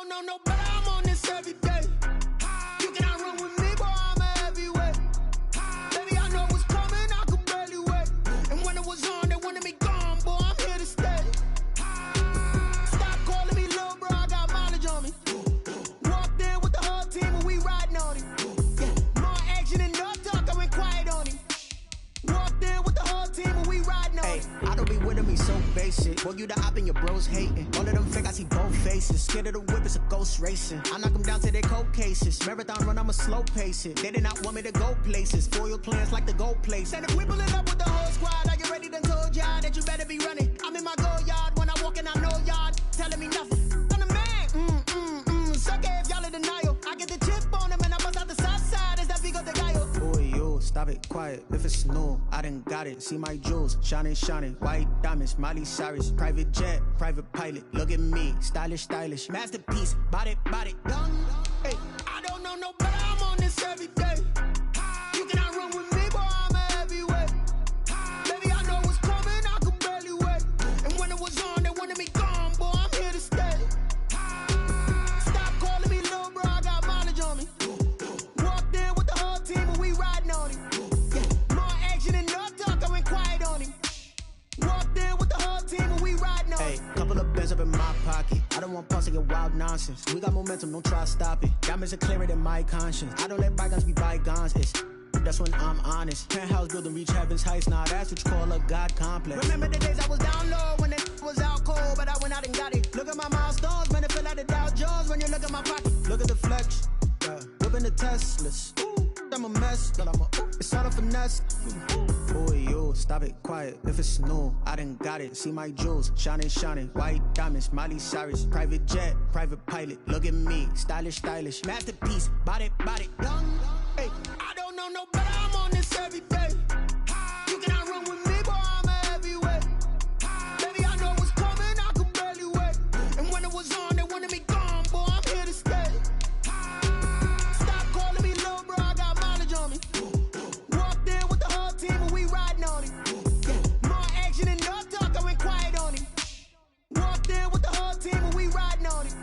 don't know no better, I'm on this every day. You cannot run with me, boy, I'm a heavyweight. Baby, I know what's coming, I could barely wait. And when it was on, they wanted me gone, boy, I'm here to stay. Stop calling me little bro, I got mileage on me. Walked in with the whole team and we riding on him. Yeah, more action and no talk, I went quiet on him. Walked in with the whole team and we riding on him. I don't be with me so basic. Boy, you the op and your bros hating. All of them fake, I see both faces. Scared of the whip, it's a ghost racing. I knock them down to their cold cases. Marathon run, I'ma slow pace it. They did not want me to go places. Foil plans like the gold place. And if we pull it up with the whole squad, I get ready to told y'all that you better be running. I'm in my go yard. When I walk in, I know y'all telling me nothing. I'm the man. Suck it if y'all in denial. I get the chip on them and I bust out the south side. Is that big of the guy? Boy, yo, stop it, quiet. If it's new, I done got it. See my jewels, shining, white diamonds, Miley Cyrus, private jet, private pilot. Look at me, stylish, masterpiece, body, young. Hey, I don't know no better, I'm on this every day. You cannot run with me, boy, I'm a heavyweight. Baby, I know what's coming, I could barely wait. And when it was on, they wanted me gone, boy, I'm here to stay. Stop calling me little bro, I got mileage on me. Walked in with the whole team and we riding on him. Yeah, more action and no talk, I went quiet on him. Walked in with the whole team and we riding on him. Hey, couple of bands up in my pocket. I don't want pause to get wild nonsense. We got momentum, don't try to stop it. Diamonds are clearer than my conscience. I don't let bygones be bygones. That's when I'm honest. Penthouse building, reach heaven's heights. Nah, that's what you call a God complex. Remember the days I was down low when it was out cold, but I went out and got it. Look at my milestones, man, it feel like the Dow Jones when you look at my pocket. Look at the flex, whipping the Teslas. I'm a mess, but it's all a finesse. Boy, yo, stop it, quiet. If it's new, I done got it. See my jewels, shining, white diamonds, Miley Cyrus, private jet, private pilot. Look at me, stylish, masterpiece, body, young. Hey, I don't know no better, I'm on this every day. You cannot run with me, boy, I'm a heavyweight. Baby, I know what's coming, I could barely wait. And when it was on, they wanted me gone, boy, I'm here to stay. Stop calling me little bro, I got mileage on me. Walked in with the whole team and we riding on him. Yeah, more action and no talk, I went quiet on him. Walked in with the whole team and we riding on him.